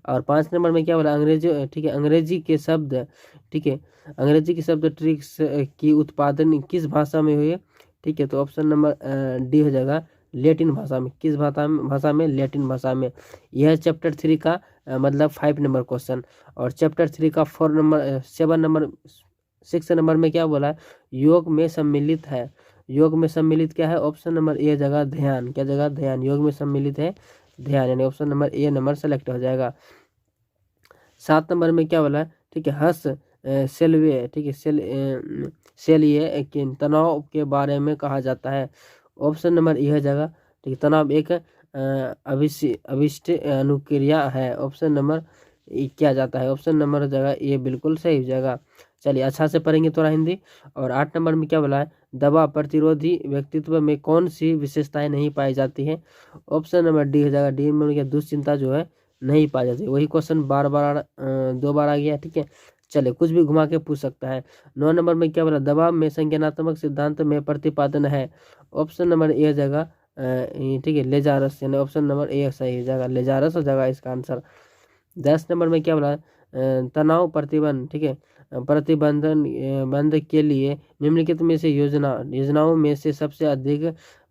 [SPEAKER 1] और 5 नंबर में क्या बोला? अंग्रेजी, ठीक है, अंग्रेजी के शब्द, ठीक है, अंग्रेजी के शब्द ट्रिक्स की उत्पादन किस भाषा में हुए? ठीक है, तो ऑप्शन नंबर डी हो जाएगा, लैटिन भाषा में। किस भाषा में? लैटिन भाषा में। यह चैप्टर 3 का मतलब 5 नंबर क्वेश्चन। और चैप्टर 3 का 7 नंबर 6 नंबर में क्या बोला है, योग में सम्मिलित है। योग में सम्मिलित क्या है, ऑप्शन नंबर ए जगह ध्यान, क्या जगह ध्यान, योग में सम्मिलित है ध्यान, यानी ऑप्शन नंबर ए नंबर सेलेक्ट हो जाएगा। 7 नंबर में क्या बोला है, ठीक है, हर्ष सेल्वे, ठीक है, सेलिए के तनाव के बारे में कहा जाता है। ऑप्शन नंबर ए जगह, ठीक है, तनाव एक अविष्ट अनुक्रिया है। ऑप्शन नंबर किया जाता है, ऑप्शन नंबर जगह ये बिल्कुल सही हो जाएगा। चलिए अच्छा से पढ़ेंगे थोड़ा हिंदी। और 8 नंबर में क्या बोला है, दवा प्रतिरोधी व्यक्तित्व में कौन सी विशेषताएं नहीं पाई जाती है। ऑप्शन नंबर डी हो जाएगा, डी में क्या, दुश्चिंता जो है नहीं पाई जाती। वही क्वेश्चन बार बार 2 बार आ गया, ठीक है। चलिए कुछ भी घुमा के पूछ सकता है। 9 नंबर में क्या बोला, दबाव में संज्ञानात्मक सिद्धांत में प्रतिपादन है। ऑप्शन नंबर ए जगह, ठीक है, लेजारस, यानी ऑप्शन नंबर ए सही हो जाएगा, लेजारस हो जाएगा इसका आंसर। 10 नंबर में क्या बोला, तनाव प्रतिबंध, ठीक है, प्रतिबंधन बंद के लिए निम्नलिखित में से योजनाओं में से सबसे अधिक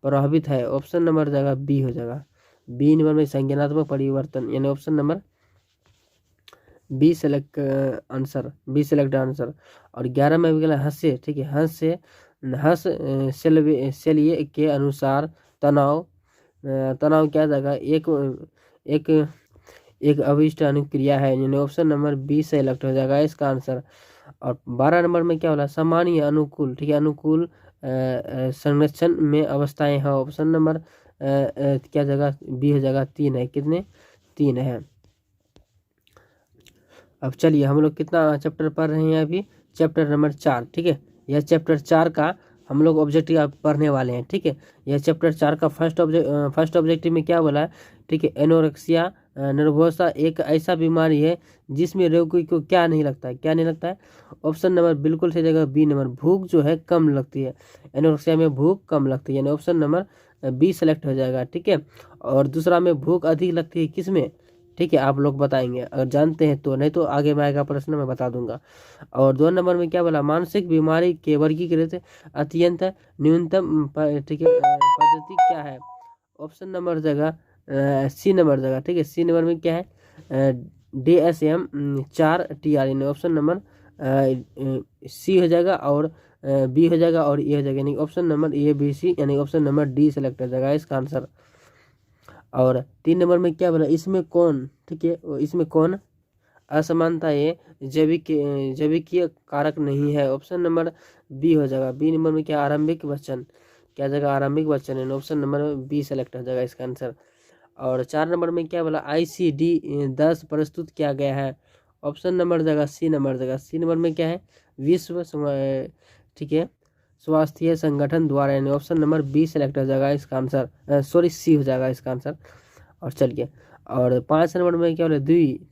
[SPEAKER 1] प्रभावित है। ऑप्शन नंबर जगह बी हो जाएगा, बी नंबर में संज्ञानात्मक परिवर्तन, यानी option number B select answer, B select answer. और 11 में भी हंसे, ठीक है, हंस सेलिए के अनुसार तनाव क्या जाएगा, एक अविष्ट अनुक्रिया है, यानी ऑप्शन नंबर बी सेलेक्ट हो जाएगा इसका आंसर। और 12 नंबर में क्या बोला, सामान्य अनुकूल, ठीक है, अनुकूल संरक्षण में अवस्थाएं हैं। ऑप्शन नंबर क्या जगह, बी हो जाएगा, 3 है, कितने 3 है। अब चलिए हम लोग कितना चैप्टर पढ़ रहे हैं अभी, चैप्टर नंबर 4, ठीक है। यह चैप्टर 4 का हम लोग ऑब्जेक्टिव पढ़ने वाले हैं, ठीक है। यह चैप्टर 4 का फर्स्ट ऑब्जेक्टिव में क्या बोला है, ठीक है, एनोरेक्सिया नर्वोसा एक ऐसा बीमारी है जिसमें रोगी को क्या नहीं लगता है, क्या नहीं लगता है। ऑप्शन नंबर बिल्कुल सही जगह बी नंबर, भूख जो है कम लगती है, एनोरेक्सिया में भूख कम लगती है, यानी ऑप्शन नंबर बी सेलेक्ट हो जाएगा, ठीक है। और दूसरा में भूख अधिक लगती है किसमें, ठीक है, आप लोग बताएंगे अगर जानते हैं तो, नहीं तो आगे में आएगा प्रश्न मैं बता दूंगा। और 2 नंबर में क्या बोला, मानसिक बीमारी के वर्गीकृत अत्यंत न्यूनतम, ठीक है, पद्धति क्या है। ऑप्शन नंबर जगह सी नंबर जगह, ठीक है, सी नंबर में क्या है, DSM 4 TR, यानी ऑप्शन नंबर सी हो जाएगा, और बी हो जाएगा, और ए हो जाएगा, यानी option number A B C, यानी ऑप्शन नंबर डी सेलेक्ट हो जाएगा इसका आंसर। और 3 नंबर में क्या बोला, इसमें कौन, ठीक है, इसमें कौन असमानता ये जैविकीय कारक नहीं है। ऑप्शन नंबर बी हो जाएगा, बी नंबर में क्या, आरंभिक वचन, क्या जगह आरंभिक वचन है, ऑप्शन नंबर बी सेलेक्ट हो जाएगा इसका आंसर। और 4 नंबर में क्या बोला, ICD-10 प्रस्तुत किया गया है। ऑप्शन नंबर जगह सी नंबर जगह, सी नंबर में क्या है, विश्व ठीक है, स्वास्थ्य संगठन द्वारा, यानी ऑप्शन नंबर बी सेलेक्ट हो जाएगा इसका आंसर, सॉरी सी हो जाएगा इसका आंसर। और चलिए, और 5 नंबर में क्या बोले,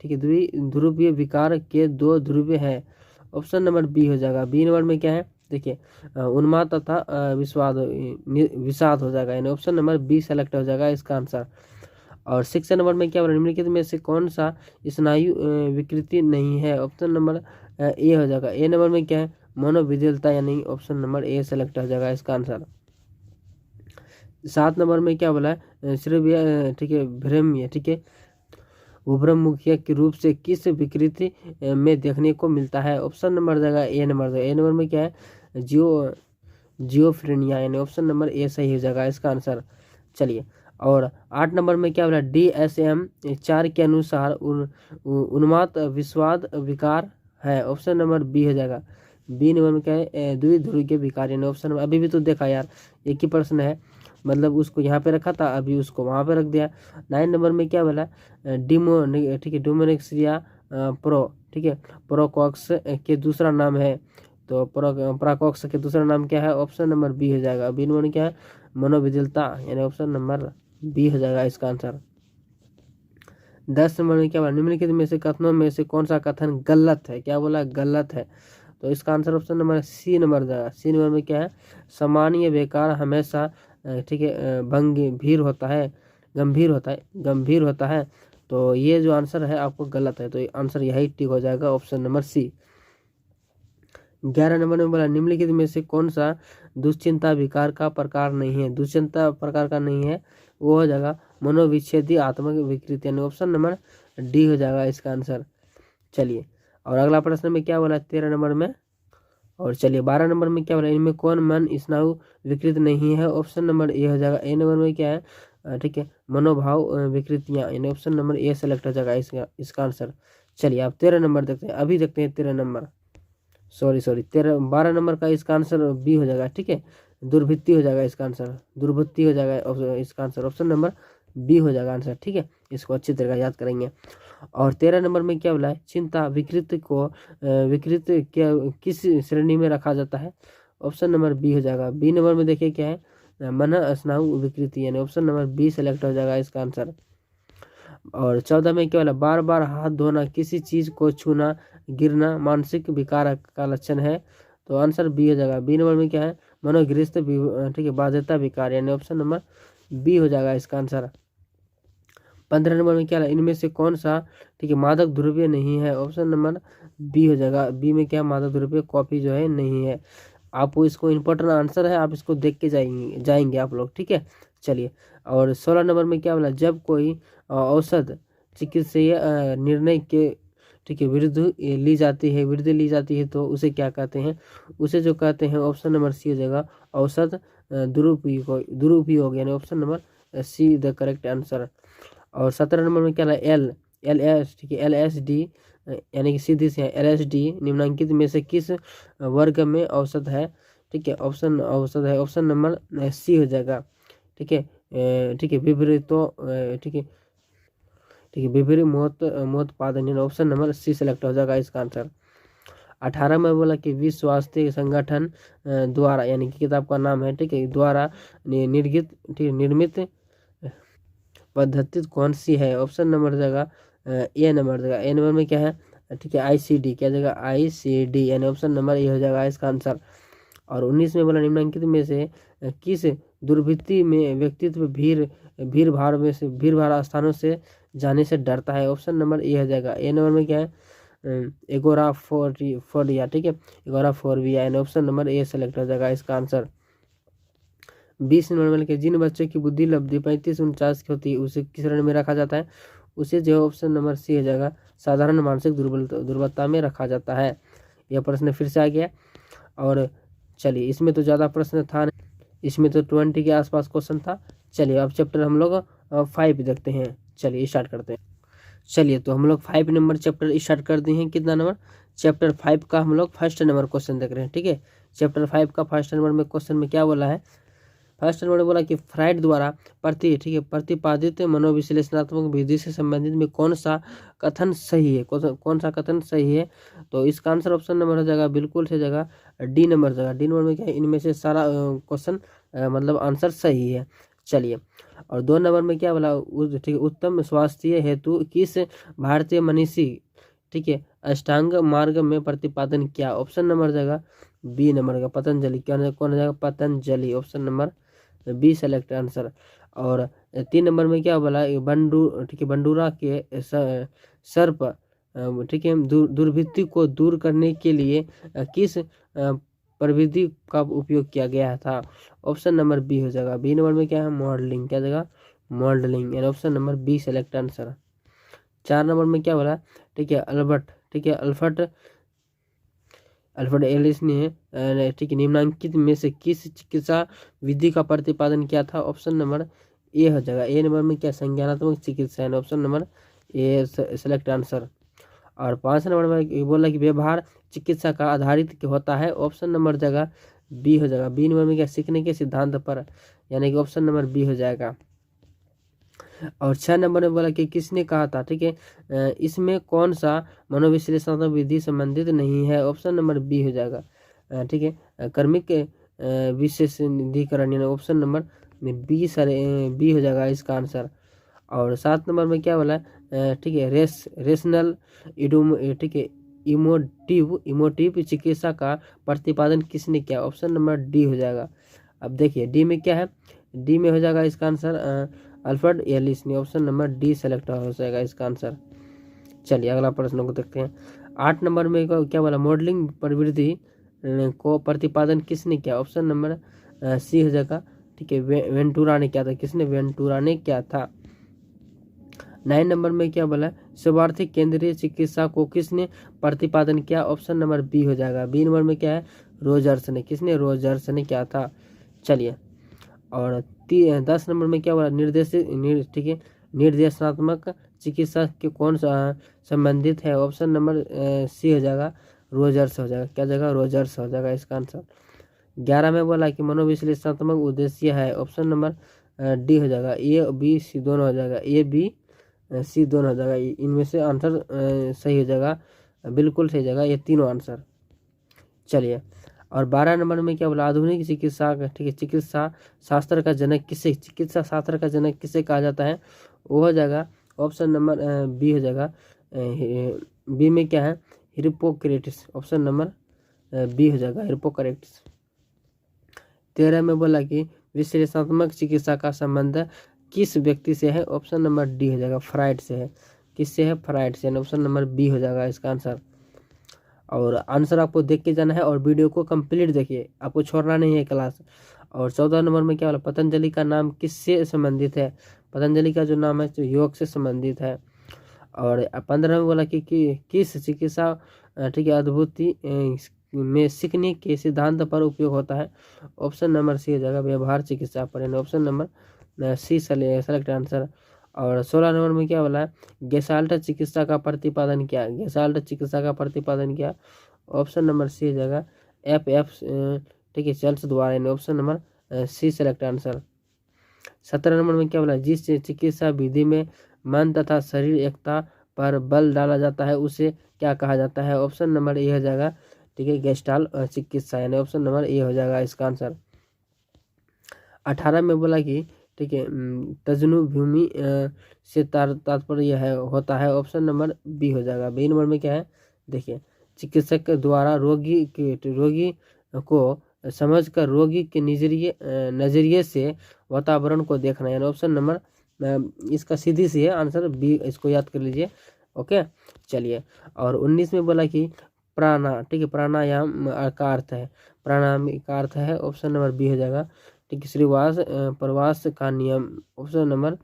[SPEAKER 1] ठीक है, द्विध्रुवीय विकार के 2 ध्रुव है। ऑप्शन नंबर बी हो जाएगा, बी नंबर में क्या है, देखिए, उन्माद तथा विषाद हो जाएगा, यानी ऑप्शन नंबर बी सेलेक्ट हो जाएगा इसका आंसर। और 6 नंबर में क्या बोला, निम्नलिखित में से कौन सा स्नायु विकृति नहीं है। ऑप्शन नंबर ए हो जाएगा, ए नंबर में क्या है, मनोविद्यलता, यानी ऑप्शन नंबर ए सेलेक्ट हो जाएगा इसका आंसर। 7 नंबर में क्या बोला है, श्रव्य, ठीक है, भ्रम्य, ठीक है, उभ्रमुखीय के रूप से किस विकृति में देखने को मिलता है। ऑप्शन नंबर जगह ए नंबर, ए नंबर में क्या है, जियोफ्रेनिया, यानी ऑप्शन नंबर ए सही हो जाएगा इसका आंसर। चलिए, और 8 नंबर में क्या बोला, DSM 4 के अनुसार उन्माद विषाद विकार है। ऑप्शन नंबर बी हो जाएगा, बी नंबर में क्या है, द्विध्रुवीय विकार, यानी ऑप्शन नंबर, अभी भी तो देखा यार एक ही प्रश्न है, मतलब उसको यहाँ पे रखा था, अभी उसको वहाँ पे रख दिया। 9 नंबर में क्या बोला, ठीक है, डोमोनेक्सिया प्रो, ठीक है, प्रोकॉक्स के दूसरा नाम है, तो प्रोकॉक्स के दूसरा नाम क्या है। ऑप्शन नंबर बी हो जाएगा, बी नंबर क्या है, मनोविद्यलता, यानी ऑप्शन नंबर बी हो जाएगा इसका आंसर। 10 नंबर में क्या बोला, निम्नलिखित में से कथनों में से कौन सा कथन गलत है, क्या बोला, गलत है, तो इसका answer option number C number जाएगा। सी नंबर में क्या है, सामान्य बेकार हमेशा, ठीक है, गंभीर होता है, तो ये जो आंसर है आपको गलत है, तो आंसर यही टिक हो जाएगा, ऑप्शन नंबर सी। 11 नंबर में बोला, निम्नलिखित में से कौन सा दुश्चिंता विकार का प्रकार नहीं है, दुश्चिंता प्रकार का नहीं है, वो हो जाएगा मनोविच्छेदी आत्मक विकृति, यानी ऑप्शन नंबर डी हो जाएगा इसका आंसर। चलिए, और अगला प्रश्न में क्या बोला, 13 नंबर में, और चलिए 12 नंबर में क्या बोला, इनमें कौन मन स्नायु विकृत नहीं है। ऑप्शन नंबर ए हो जाएगा। ए नंबर में क्या है, ठीक है, मनोभाव विकृतियाँ, यानी ऑप्शन नंबर ए सेलेक्ट हो जाएगा इसका आंसर। चलिए आप 13 नंबर देखते हैं, अभी देखते हैं 13 नंबर, सॉरी 12 नंबर का इसका आंसर बी हो जाएगा, ठीक है, दुर्वृत्ति हो जाएगा इसका आंसर, दुर्वृत्ति हो जाएगा इसका आंसर, ऑप्शन नंबर बी हो जाएगा आंसर, ठीक है। इसको अच्छी तरह याद करेंगे। और 13 नंबर में क्या बोला है, चिंता विकृत को विकृत क्या किस श्रेणी में रखा जाता है। ऑप्शन नंबर बी हो जाएगा। बी नंबर में देखिए क्या है, मन स्नायु विकृति, यानी ऑप्शन नंबर बी सेलेक्ट हो जाएगा इसका आंसर। और 14 में क्या बोला, बार बार हाथ धोना, किसी चीज को छूना, गिरना मानसिक विकार का लक्षण है, तो आंसर बी हो जाएगा। बी नंबर में क्या है, मनोगृहित ठीक है बाध्यता विकार, यानी ऑप्शन नंबर बी हो जाएगा इसका आंसर। 15 नंबर में क्या है, इनमें से कौन सा, ठीक है, मादक द्रव्य नहीं है। ऑप्शन नंबर बी हो जाएगा। बी में क्या, मादक द्रव्य कॉफी जो है नहीं है। आपको इसको इम्पोर्टेंट आंसर है, आप इसको देख के जाएंगे आप लोग, ठीक है। चलिए, और 16 नंबर में क्या बोला, जब कोई औषध चिकित्सीय निर्णय के, ठीक है, विरुद्ध ली जाती है तो उसे क्या कहते हैं। उसे जो कहते हैं, ऑप्शन नंबर सी हो जाएगा, औषध दुरुपयोग, यानी option number see the correct answer. और 17 नंबर में क्या है, एल एस, ठीक है, LSD, यानी कि सीधी से LSD निम्नलिखित में से किस वर्ग में औसत है, ठीक है, औसत है, ऑप्शन नंबर सी हो जाएगा, ठीक है, ठीक है, विपरीतो, ठीक है, विपरीत मोत्पादन, यानी ऑप्शन नंबर सी सेलेक्ट हो जाएगा इसका आंसर। 18 में बोला कि विश्व स्वास्थ्य संगठन द्वारा, यानी कि किताब का नाम है, ठीक है, द्वारा निर्मित पद्धति कौन सी है। ऑप्शन नंबर जाएगा ए नंबर जाएगा। ए नंबर में क्या है, ठीक है, ICD, क्या जाएगा, ICD, यानी ऑप्शन नंबर ए हो जाएगा इसका आंसर। और 19 में बोला, निम्नलिखित में से किस दुर्वृत्ति में व्यक्तित्व भीड़ भाड़ स्थानों से जाने से डरता है। ऑप्शन नंबर ए हो जाएगा। ए नंबर में क्या है, एगोराफोबिया, ठीक है, एगोराफोबिया, यानी ऑप्शन नंबर ए सेलेक्ट हो जाएगा इसका आंसर। 20 नंबर के जिन बच्चों की बुद्धि लब्धि 35-49 की होती है उसे किस श्रेणी में रखा जाता है। उसे जो ऑप्शन नंबर सी हो जाएगा, साधारण मानसिक दुर्बलता में रखा जाता है। यह प्रश्न फिर से आ गया। और चलिए, इसमें तो ज़्यादा प्रश्न था नहीं, इसमें तो 20 के आसपास क्वेश्चन था। चलिए अब चैप्टर हम लोग 5 देखते हैं। चलिए स्टार्ट करते हैं। चलिए तो हम लोग 5 नंबर चैप्टर स्टार्ट कर दिए हैं। कितना नंबर, चैप्टर 5 का हम लोग फर्स्ट नंबर क्वेश्चन देख रहे हैं, ठीक है। चैप्टर 5 का फर्स्ट नंबर में क्वेश्चन में क्या बोला है, फर्स्ट नंबर बोला कि फ्राइड द्वारा प्रतिपादित मनोविश्लेषणात्मक विधि से संबंधित में कौन सा कथन सही है, कौन सा कथन सही है। तो इसका आंसर ऑप्शन नंबर हो जाएगा, बिल्कुल से जगह डी नंबर जगह। डी नंबर में क्या है, इनमें से सारा क्वेश्चन मतलब आंसर सही है। चलिए, और 2 नंबर में क्या बोला, ठीक है, उत्तम स्वास्थ्य हेतु किस भारतीय मनीषी, ठीक है, अष्टांग मार्ग में प्रतिपादन किया। ऑप्शन नंबर जाएगा बी नंबर का, पतंजलि। क्या कौन हो जाएगा, Patanjali, option number B select answer. और 3 नंबर में क्या बोला, ठीक है, बंडूरा के सर्प, ठीक है, दुर्वृत्ति को दूर करने के लिए किस प्रविधि का उपयोग किया गया था। ऑप्शन नंबर बी हो जाएगा। बी नंबर में क्या है, मॉडलिंग, क्या जगह, मॉडलिंग, यानी option number B select answer. 4 number में क्या बोला, ठीक है, अल्बर्ट, ठीक है, अल्फ्रेड एलिस ने, ठीक है, निम्नलिखित में से किस चिकित्सा विधि का प्रतिपादन किया था। ऑप्शन नंबर ए हो जाएगा। ए नंबर में क्या, संज्ञानात्मक चिकित्सा, है option number A select answer. और 5 नंबर में बोला कि व्यवहार चिकित्सा का आधारित होता है। ऑप्शन नंबर जगह बी हो जाएगा। बी नंबर में क्या, सीखने के सिद्धांत पर, यानी कि ऑप्शन नंबर बी हो जाएगा। और 6 नंबर में बोला कि किसने कहा था, ठीक है, इसमें कौन सा मनोविश्लेषणात्मक विधि संबंधित नहीं है। ऑप्शन नंबर बी हो जाएगा, ठीक है, कर्मिक विशेषाधिकरण, यानी ऑप्शन नंबर बी हो जाएगा इसका आंसर। और 7 नंबर में क्या बोला, ठीक है, रेशनल ठीक है, इमोटिव चिकित्सा का प्रतिपादन किसने किया। ऑप्शन नंबर डी हो जाएगा। अब देखिए डी में क्या है, डी में हो जाएगा इसका आंसर अल्फ्रेड एलिस ने, ऑप्शन नंबर डी सेलेक्ट हो जाएगा इसका आंसर। चलिए अगला प्रश्न को देखते हैं। 8 नंबर में क्या बोला, मॉडलिंग प्रवृत्ति को प्रतिपादन किसने किया। ऑप्शन नंबर सी हो जाएगा, ठीक है, वेंटूरा ने किया था। किसने, वेंटूरा ने किया था। 9 नंबर में क्या बोला, स्वार्थी केंद्रीय चिकित्सा को किसने प्रतिपादन किया? ऑप्शन नंबर बी हो जाएगा। बी नंबर में क्या है, रोजर्स ने। किसने? रोजर्स ने क्या था। चलिए, और 10 नंबर में क्या बोला, ठीक है, निर्देशात्मक चिकित्सा के कौन सा संबंधित है? ऑप्शन नंबर सी हो जाएगा, रोजर्स हो जाएगा। क्या जगह, रोजर्स हो जाएगा इसका आंसर। 11 में बोला कि मनोविश्लेषणात्मक उद्देश्य है। ऑप्शन नंबर डी हो जाएगा। ए बी सी दोनों हो जाएगा, ए बी सी दोनों हो जाएगा। इनमें से आंसर सही हो जाएगा, बिल्कुल सही जगह ये तीनों आंसर। चलिए, और 12 नंबर में क्या बोला, आधुनिक चिकित्सा, ठीक है, चिकित्सा शास्त्र का जनक किसे, चिकित्सा शास्त्र का जनक किसे कहा जाता है? वो हो जाएगा ऑप्शन नंबर बी हो जाएगा। बी में क्या है, हिप्पोक्रेटिस। ऑप्शन नंबर बी हो जाएगा, हिप्पोक्रेटिस। 13 में बोला कि विश्लेषणात्मक चिकित्सा का संबंध किस व्यक्ति से है? ऑप्शन नंबर डी हो जाएगा, फ्राइड से है। किससे है? फ्राइड से। ऑप्शन नंबर बी हो जाएगा इसका आंसर। और आंसर आपको देख के जाना है और वीडियो को कंप्लीट देखिए, आपको छोड़ना नहीं है क्लास। और 14 नंबर में क्या बोला, पतंजलि का नाम किससे संबंधित है? पतंजलि का जो नाम है जो योग से संबंधित है। और 15 में बोला कि किस चिकित्सा, ठीक है, अद्भुति में सीखने के सिद्धांत पर उपयोग होता है? ऑप्शन नंबर सी हो जाएगा, व्यवहार चिकित्सा पर। Option number C select answer. और 16 नंबर में क्या बोला है, गेसाल्ट चिकित्सा का प्रतिपादन किया? गेसाल्ट चिकित्सा का प्रतिपादन किया? ऑप्शन नंबर सी हो जाएगा, एफ ठीक है, चर्च द्वारा। Option number C select answer. 17 number में क्या बोला, जिस चिकित्सा विधि में मन तथा शरीर एकता पर बल डाला जाता है उसे क्या कहा जाता है? ऑप्शन नंबर ए हो जाएगा, ठीक है, गेस्टाल्ट चिकित्सा, यानी ऑप्शन नंबर ए हो जाएगा इसका आंसर। 18 में बोला कि, ठीक है, तजनुभूमि से तात्पर्य है होता है। ऑप्शन नंबर बी हो जाएगा। बी नंबर में क्या है, देखिए, चिकित्सक द्वारा रोगी को समझकर रोगी के नजरिए से वातावरण को देखना है। ऑप्शन नंबर इसका सीधी सी है आंसर बी, इसको याद कर लीजिए। ओके, चलिए, और 19 में बोला कि ठीक है, प्राणायाम का अर्थ है, प्राणायाम का अर्थ है। ऑप्शन नंबर बी हो जाएगा, ठीक है, श्रीवास प्रवास का नियम। ऑप्शन नंबर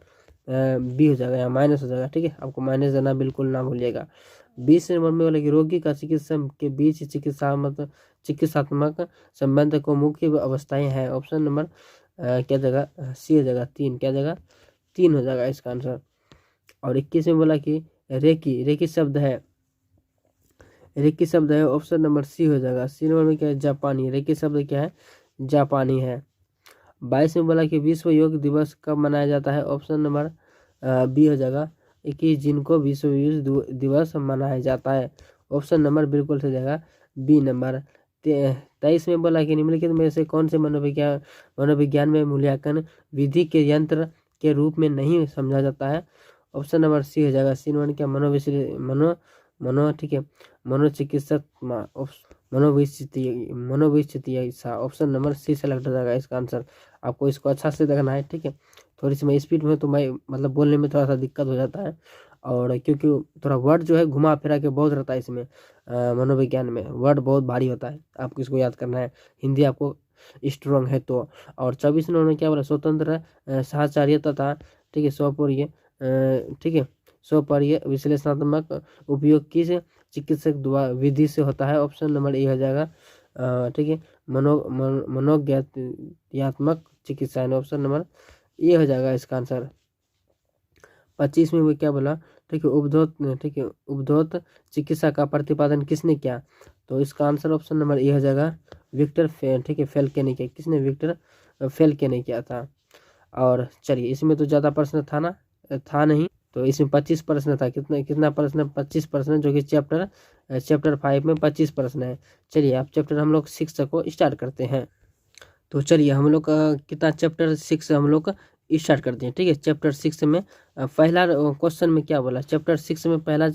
[SPEAKER 1] बी हो जाएगा, या माइनस हो जाएगा, ठीक है, आपको माइनस देना बिल्कुल ना भूलिएगा। 20 नंबर में बोला कि रोगी का चिकित्सा के बीच चिकित्सात्मक संबंध को मुख्य अवस्थाएं हैं। ऑप्शन नंबर क्या जगह, सी हो जाएगा, 3। क्या जगह, 3 हो जाएगा इसका आंसर। और 21 में बोला कि रेकी शब्द है। ऑप्शन नंबर सी हो जाएगा। सी नंबर में क्या है, जापानी। रेकी शब्द क्या है, जापानी है। 22 में बोला कि विश्व योग दिवस कब मनाया जाता है? ऑप्शन नंबर बी हो जाएगा, 21 जून को विश्व योग दिवस मनाया जाता है। ऑप्शन नंबर बिल्कुल सही जाएगा, बी नंबर। 23 में बोला कि निम्नलिखित में से कौन से मनोविज्ञान में मूल्यांकन विधि के यंत्र के रूप में नहीं समझा जाता है? ऑप्शन नंबर सी हो जाएगा। सी नंबर क्या, ठीक है, मनोचिकित्सक मनोविचिकित्सा। ऑप्शन नंबर सी सेलेक्ट हो जाएगा इसका आंसर। आपको इसको अच्छा से देखना है, ठीक है। थोड़ी सी मैं स्पीड में, तो मैं मतलब बोलने में थोड़ा सा दिक्कत हो जाता है, और क्योंकि थोड़ा वर्ड जो है घुमा फिरा के बहुत रहता है इसमें। मनोविज्ञान में वर्ड बहुत भारी होता है, आपको इसको याद करना है। हिंदी आपको स्ट्रॉन्ग है तो। और 24 नंबर में क्या बोला, स्वतंत्र साहचर्य तथा, ठीक है, स्वपर्य, ठीक है, स्वपर्य विश्लेषणात्मक उपयोग किस चिकित्सक द्वारा विधि से होता है? ऑप्शन नंबर ए हो जाएगा, ठीक है, मनोज्ञात्मक चिकित्सा। ऑप्शन नंबर ए हो जाएगा इसका आंसर। 25 में वो क्या बोला, ठीक है, उपधौत चिकित्सा का प्रतिपादन किसने किया? तो इसका आंसर ऑप्शन नंबर ए हो जाएगा, विक्टर ठीक है, फेल्के ने किया। किसने? विक्टर फेल्के ने किया था। और चलिए, इसमें तो ज़्यादा प्रश्न था नहीं, तो इसमें 25 प्रश्न था। कितना प्रश्न? 25 प्रश्न, जो कि चैप्टर 5 में 25 प्रश्न है। चलिए, आप चैप्टर हम लोग 6 को स्टार्ट करते हैं। तो चलिए, हम लोग कितना चैप्टर 6 हम लोग स्टार्ट करते हैं, ठीक है। चैप्टर 6 में पहला क्वेश्चन में क्या बोला, चैप्टर 6 में पहला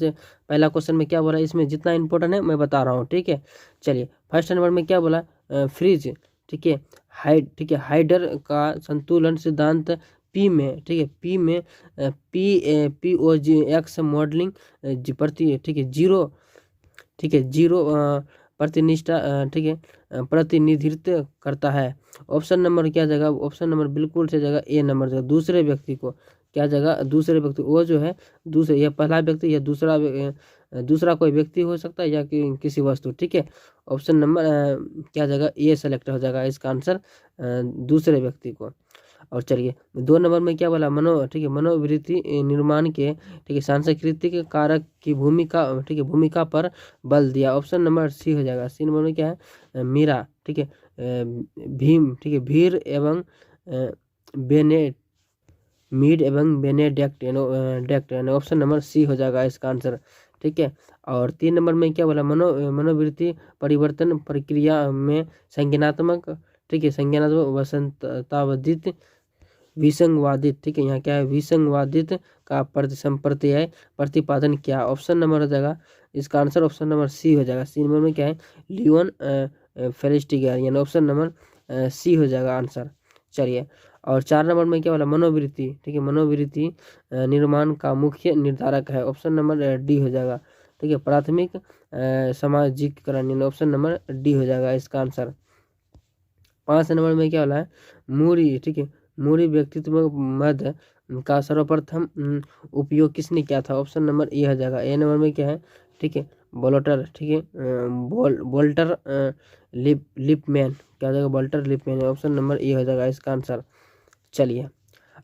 [SPEAKER 1] क्वेश्चन में क्या बोला, इसमें जितना इंपॉर्टेंट है मैं बता रहा हूँ, ठीक है। चलिए, फर्स्ट नंबर में क्या बोला, फ्रिज, ठीक है, हाइडर का संतुलन सिद्धांत पी में, ठीक है, POGX मॉडलिंग प्रति, ठीक है, जीरो प्रतिनिष्ठा ठीक है प्रतिनिधित्व करता है। ऑप्शन नंबर क्या जगह, ऑप्शन नंबर बिल्कुल से जगह ए नंबर जगह, दूसरे व्यक्ति को क्या जगह, दूसरे व्यक्ति, वो जो है दूसरे, या पहला व्यक्ति या दूसरा कोई व्यक्ति हो सकता है या किसी वस्तु, ठीक है। ऑप्शन नंबर क्या जगह ए सेलेक्ट हो जाएगा इसका आंसर, दूसरे व्यक्ति को। और चलिए 2 नंबर में क्या बोला, ठीक है मनोवृत्ति निर्माण के ठीक है सांस्कृतिक कारक की भूमिका, ठीक है भूमिका पर बल दिया। ऑप्शन नंबर सी हो जाएगा। सी नंबर में क्या है, मीरा, ठीक है भीम, ठीक है भीड़ एवं मीड एवं बेनेडिक्ट यानी ऑप्शन नंबर सी हो जाएगा इसका आंसर, ठीक है। और 3 नंबर में क्या बोला, मनोवृत्ति परिवर्तन प्रक्रिया में संज्ञानात्मक, ठीक है संज्ञानात्मक वसंतावधित विसंगवादित, ठीक है यहाँ क्या है विसंगवादित का संप्रत्यय प्रतिपादन क्या। ऑप्शन नंबर हो जाएगा इसका आंसर, ऑप्शन नंबर सी हो जाएगा। सी नंबर में क्या है लियोन फेलिस्टिगर, यानी ऑप्शन नंबर सी हो जाएगा आंसर। चलिए और 4 नंबर में क्या बोला, मनोवृत्ति, ठीक है मनोवृत्ति निर्माण का मुख्य निर्धारक है। ऑप्शन नंबर डी हो जाएगा, ठीक है प्राथमिक सामाजिकरण, यानी ऑप्शन नंबर डी हो जाएगा इसका आंसर। 5 नंबर में क्या बोला है, मूरी, ठीक है मूरी व्यक्तित्व मद का सर्वप्रथम उपयोग किसने किया था। ऑप्शन नंबर ए हो जाएगा। ए नंबर में क्या है, ठीक है बोल्टर, ठीक है बोल्टर लिपमैन, क्या हो जाएगा बोल्टर लिपमैन, ऑप्शन नंबर ए हो जाएगा इसका आंसर। चलिए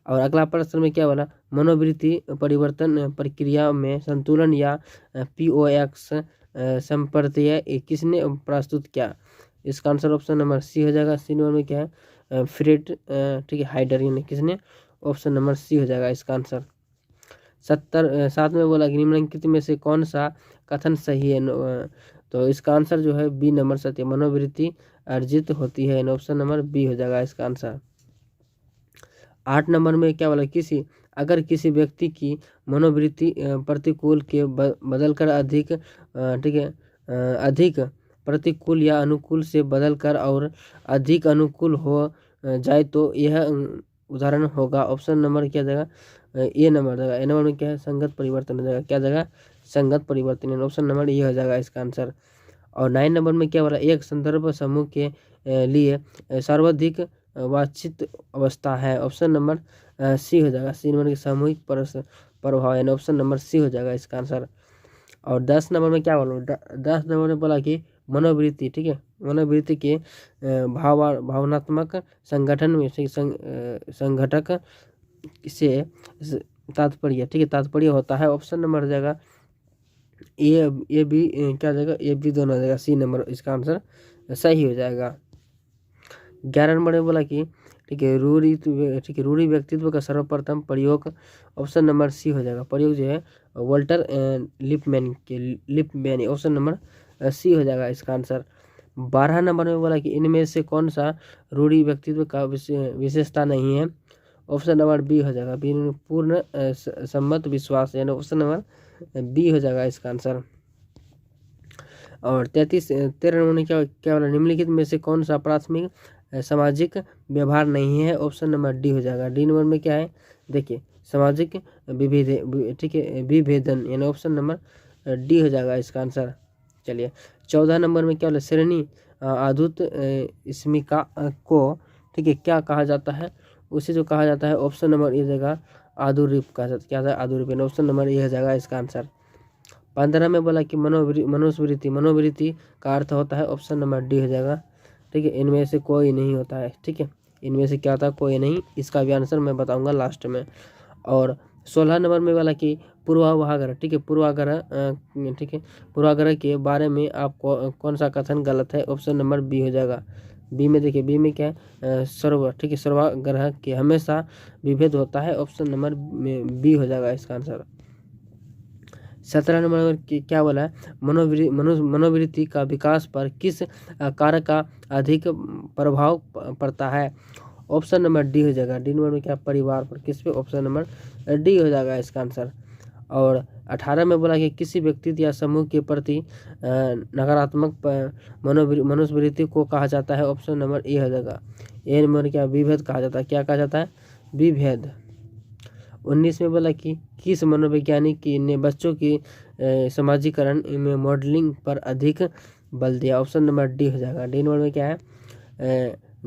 [SPEAKER 1] और अगला प्रश्न में क्या बोला, मनोवृत्ति परिवर्तन प्रक्रिया में संतुलन या POX संप्रत्यय किसने प्रस्तुत किया। इसका आंसर ऑप्शन नंबर सी हो जाएगा। सी नंबर में क्या है फ्रेड, ठीक है हाइडर, यानी किसने, ऑप्शन नंबर सी हो जाएगा इसका आंसर। 7 में बोला कि निम्नलिखित में से कौन सा कथन सही है, तो इसका आंसर जो है बी नंबर सत्य, मनोवृत्ति अर्जित होती है, ऑप्शन नंबर बी हो जाएगा इसका आंसर। 8 नंबर में क्या बोला, अगर किसी व्यक्ति की मनोवृत्ति प्रतिकूल के बदलकर अधिक, ठीक है अधिक प्रतिकूल या अनुकूल से बदलकर और अधिक अनुकूल हो जाए तो यह उदाहरण होगा। ऑप्शन नंबर क्या जाएगा, ए नंबर जाएगा। ए नंबर में क्या है संगत परिवर्तन हो जाएगा, क्या जाएगा संगत परिवर्तन, ऑप्शन नंबर ये हो जाएगा इसका आंसर। और 9 नंबर में क्या बोला, एक संदर्भ समूह के लिए सर्वाधिक वांछित अवस्था है। ऑप्शन नंबर सी हो जाएगा। सी नंबर की सामूहिक प्रभाव, यानी ऑप्शन नंबर सी हो जाएगा इसका आंसर। और 10 नंबर में क्या बोला, 10 नंबर में बोला कि मनोवृत्ति, ठीक है मनोवृत्ति के भावनात्मक संगठन में संघटक से तात्पर्य, ठीक है तात्पर्य होता है। ऑप्शन नंबर हो जाएगा ए बी, क्या जाएगा ए बी दोनों हो जाएगा। सी नंबर इसका आंसर सही हो जाएगा। 11 नंबर में बोला कि ठीक है रूढ़ि व्यक्तित्व का सर्वप्रथम प्रयोग, ऑप्शन नंबर सी हो जाएगा। प्रयोग जो है Walter Lippmann, option number C हो जाएगा इसका आंसर। 12 नंबर में बोला कि इनमें से कौन सा रूढ़ि व्यक्तित्व का विशेषता नहीं है। ऑप्शन नंबर बी हो जाएगा, पूर्ण सम्मत विश्वास, यानी ऑप्शन नंबर बी हो जाएगा इसका आंसर। और 13 नंबर में क्या बोला, निम्नलिखित में से कौन सा प्राथमिक सामाजिक व्यवहार नहीं है। ऑप्शन नंबर डी हो जाएगा। डी नंबर में क्या है, देखिए सामाजिक ठीक है विभेदन, यानी ऑप्शन नंबर डी हो जाएगा इसका आंसर। चलिए 14 नंबर में क्या बोला, श्रेणी आधुत स्मिका को ठीक है क्या कहा जाता है, उसे जो कहा जाता है ऑप्शन नंबर ए जगह आधुरिप कहा जाता है, क्या था आधुरिप, ऑप्शन नंबर ए हो जाएगा इसका आंसर। 15 में बोला कि मनोवृत्ति का अर्थ होता है, ऑप्शन नंबर डी हो जाएगा, ठीक है इनमें से कोई नहीं होता है, ठीक है इनमें से क्या था कोई नहीं, इसका भी आंसर मैं बताऊंगा लास्ट में। और 16 नंबर में बोला कि पूर्वाग्रह, ठीक है पूर्वाग्रह, ठीक है पूर्वाग्रह के बारे में आपको कौन सा कथन गलत है। ऑप्शन नंबर बी हो जाएगा। बी में देखिए, बी में क्या है ठीक है सर्वाग्रह के हमेशा विभेद होता है, ऑप्शन नंबर बी हो जाएगा इसका आंसर। 17 नंबर क्या बोला है, मनोवृत्ति का विकास पर किस कारक का अधिक प्रभाव पड़ता है। ऑप्शन नंबर डी हो जाएगा। डी नंबर में क्या परिवार पर, किस पे, ऑप्शन नंबर डी हो जाएगा इसका आंसर। और 18 में बोला कि किसी व्यक्ति या समूह के प्रति नकारात्मक मनोवृत्ति को कहा जाता है, ऑप्शन नंबर ए हो जाएगा। ए नंबर क्या विभेद कहा जाता है, क्या कहा जाता है विभेद। 19 में बोला कि किस मनोवैज्ञानिक ने बच्चों की समाजीकरण में मॉडलिंग पर अधिक बल्दिया, ऑप्शन नंबर डी हो जाएगा। डी नंबर में क्या है,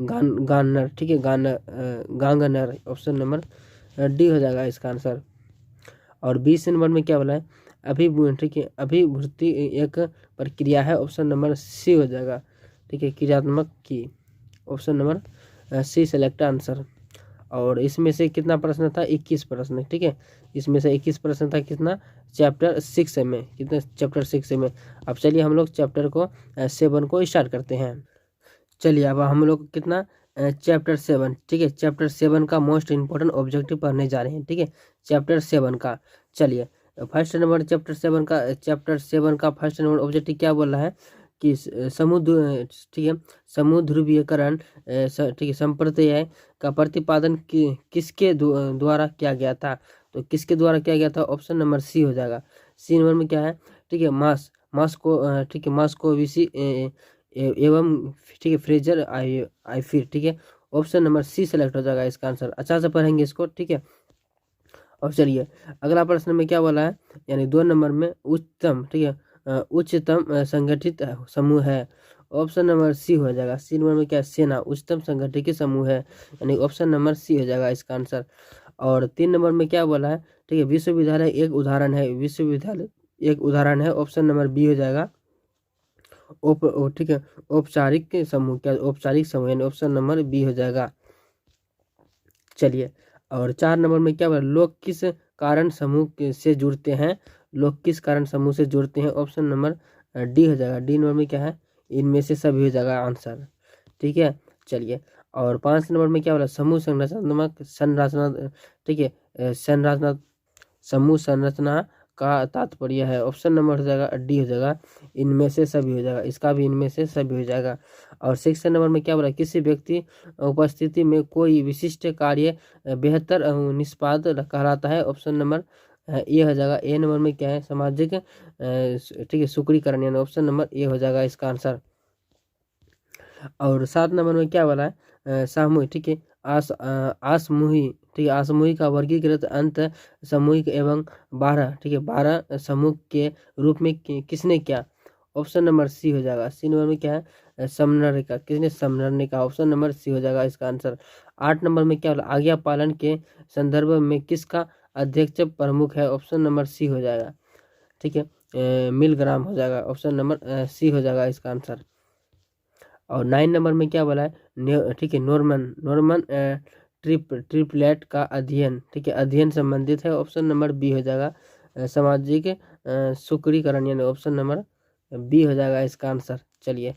[SPEAKER 1] गानर, ठीक है, गांगनर, ऑप्शन नंबर डी हो जाएगा इसका आंसर। और 20 नंबर में क्या बोला है, ठीक है, अभिवृत्ति एक प्रक्रिया है, ऑप्शन नंबर सी हो जाएगा, ठीक है, क्रियात्मक की, option number C select answer. और इसमें से कितना प्रश्न था, 21 प्रश्न, ठीक है, इसमें से 21 प्रश्न था, कितना, चैप्टर 6 में, कितना, चैप्टर 6 में। अब चलिए हम लोग चैप्टर को 7 को स्टार्ट करते हैं। चलिए अब हम लोग कितना, चैप्टर 7, ठीक है, चैप्टर 7 का मोस्ट इंपॉर्टेंट ऑब्जेक्टिव पढ़ने जा रहे हैं, ठीक है, चैप्टर 7 का। चलिए फर्स्ट नंबर चैप्टर 7 का फर्स्ट नंबर ऑब्जेक्टिव क्या बोल रहा है कि समुद्र, ठीक है, समुद्रीकरण, ठीक है, संप्रदाय का प्रतिपादन किसके द्वारा किया गया था। तो किसके द्वारा किया गया था, ऑप्शन नंबर सी हो जाएगा। सी नंबर में क्या है, ठीक है, ठीक है, मास्कोविसी एवं, ठीक है, फ्रेजर आईफिर, ठीक है, ऑप्शन नंबर सी सेलेक्ट हो जाएगा इसका आंसर। अच्छा से पढ़ेंगे इसको, ठीक है। और चलिए अगला प्रश्न में क्या बोला है, यानी 2 नंबर में उच्चतम, ठीक है, उच्चतम संगठित समूह है, ऑप्शन नंबर सी हो जाएगा। सी नंबर में क्या है, सेना उच्चतम संगठित समूह है, यानी ऑप्शन नंबर सी हो जाएगा इसका आंसर। और 3 नंबर में क्या बोला है, ठीक है, विश्वविद्यालय एक उदाहरण है, विश्वविद्यालय एक उदाहरण है, ऑप्शन नंबर बी हो जाएगा। ठीक है, औपचारिक समूह, क्या औपचारिक समूह, यानी ऑप्शन नंबर बी हो जाएगा। चलिए और 4 नंबर में क्या बोला, लोग किस कारण समूह से जुड़ते हैं, लोग किस कारण समूह से जुड़ते हैं, ऑप्शन नंबर डी हो जाएगा। डी नंबर में क्या है, इनमें से सभी हो जाएगा आंसर, ठीक है। चलिए और 5 नंबर में क्या बोला, समूह संरचना, ठीक है, समूह संरचना का तात्पर्य है, ऑप्शन नंबर हो जाएगा डी हो जाएगा, इनमें से सभी हो जाएगा, इसका भी इनमें से सभी हो जाएगा। और 6 नंबर में क्या बोला, किसी व्यक्ति उपस्थिति में कोई विशिष्ट कार्य बेहतर निष्पाद कहलाता है, ऑप्शन नंबर ए हो जाएगा। ए नंबर में क्या है, सामाजिक, ठीक है, सुकृतीकरण, यानी ऑप्शन नंबर ए हो जाएगा इसका आंसर। और 7 नंबर में क्या बोला है, सामूहिक, ठीक है, आसमूहिक, ठीक है, आसमूहिक का वर्गीकृत अंत समूहिक एवं 12, ठीक है, 12 समूह के रूप में किसने किया, ऑप्शन नंबर सी हो जाएगा। सी नंबर में क्या है, समन्वय का, किसने समन्वय का, ऑप्शन नंबर सी हो जाएगा इसका आंसर। 8 नंबर में क्या बोला, आज्ञा पालन के संदर्भ में किसका अध्यक्ष प्रमुख है, ऑप्शन नंबर सी हो जाएगा, ठीक है, मिलग्राम हो जाएगा, ऑप्शन नंबर सी हो जाएगा इसका आंसर। और 9 नंबर में क्या बोला है, ठीक है, नॉर्मन ट्रिपलेट का अध्ययन, ठीक है, अध्ययन संबंधित है, ऑप्शन नंबर बी हो जाएगा। सामाजिक सुकृतीकरण, यानी ऑप्शन नंबर बी हो जाएगा इसका आंसर। चलिए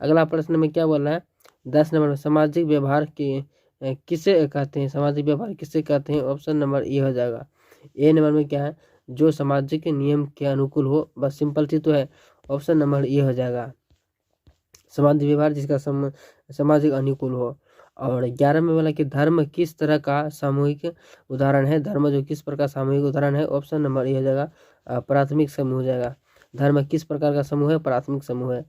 [SPEAKER 1] अगला प्रश्न में क्या बोल रहा है, 10 नंबर में सामाजिक व्यवहार के किसे कहते हैं, सामाजिक व्यवहार किसे कहते हैं, ऑप्शन नंबर ए हो जाएगा। ए नंबर में क्या है, जो सामाजिक नियम के अनुकूल हो, बस सिंपल सी तो है, ऑप्शन नंबर ए हो जाएगा, सामाजिक व्यवहार जिसका सामाजिक अनुकूल हो। और 11 में बोला कि धर्म किस तरह का सामूहिक उदाहरण है, धर्म जो किस प्रकार सामूहिक उदाहरण है, ऑप्शन नंबर ए हो जाएगा, प्राथमिक समूह हो जाएगा। धर्म किस प्रकार का समूह है, प्राथमिक समूह है।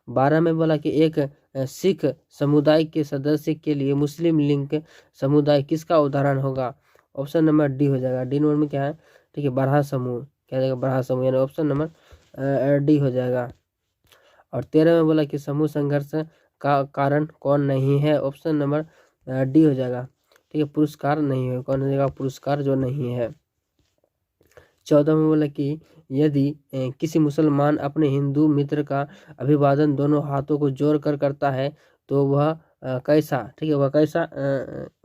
[SPEAKER 1] 12 में बोला कि एक सिख समुदाय के सदस्य के लिए मुस्लिम लिंग समुदाय किसका उदाहरण होगा, ऑप्शन नंबर डी हो जाएगा। डी नंबर में क्या है, ठीक है, बरहा समूह, क्या जाएगा, बरहा समूह, यानी ऑप्शन नंबर डी हो जाएगा। और 13 में बोला कि समूह संघर्ष का कारण कौन नहीं है, ऑप्शन नंबर डी हो जाएगा, ठीक है, पुरस्कार नहीं है, कौन हो जाएगा, पुरस्कार जो नहीं है। 14 में बोला कि यदि किसी मुसलमान अपने हिंदू मित्र का अभिवादन दोनों हाथों को जोड़ कर करता है तो वह कैसा, ठीक है, वह कैसा,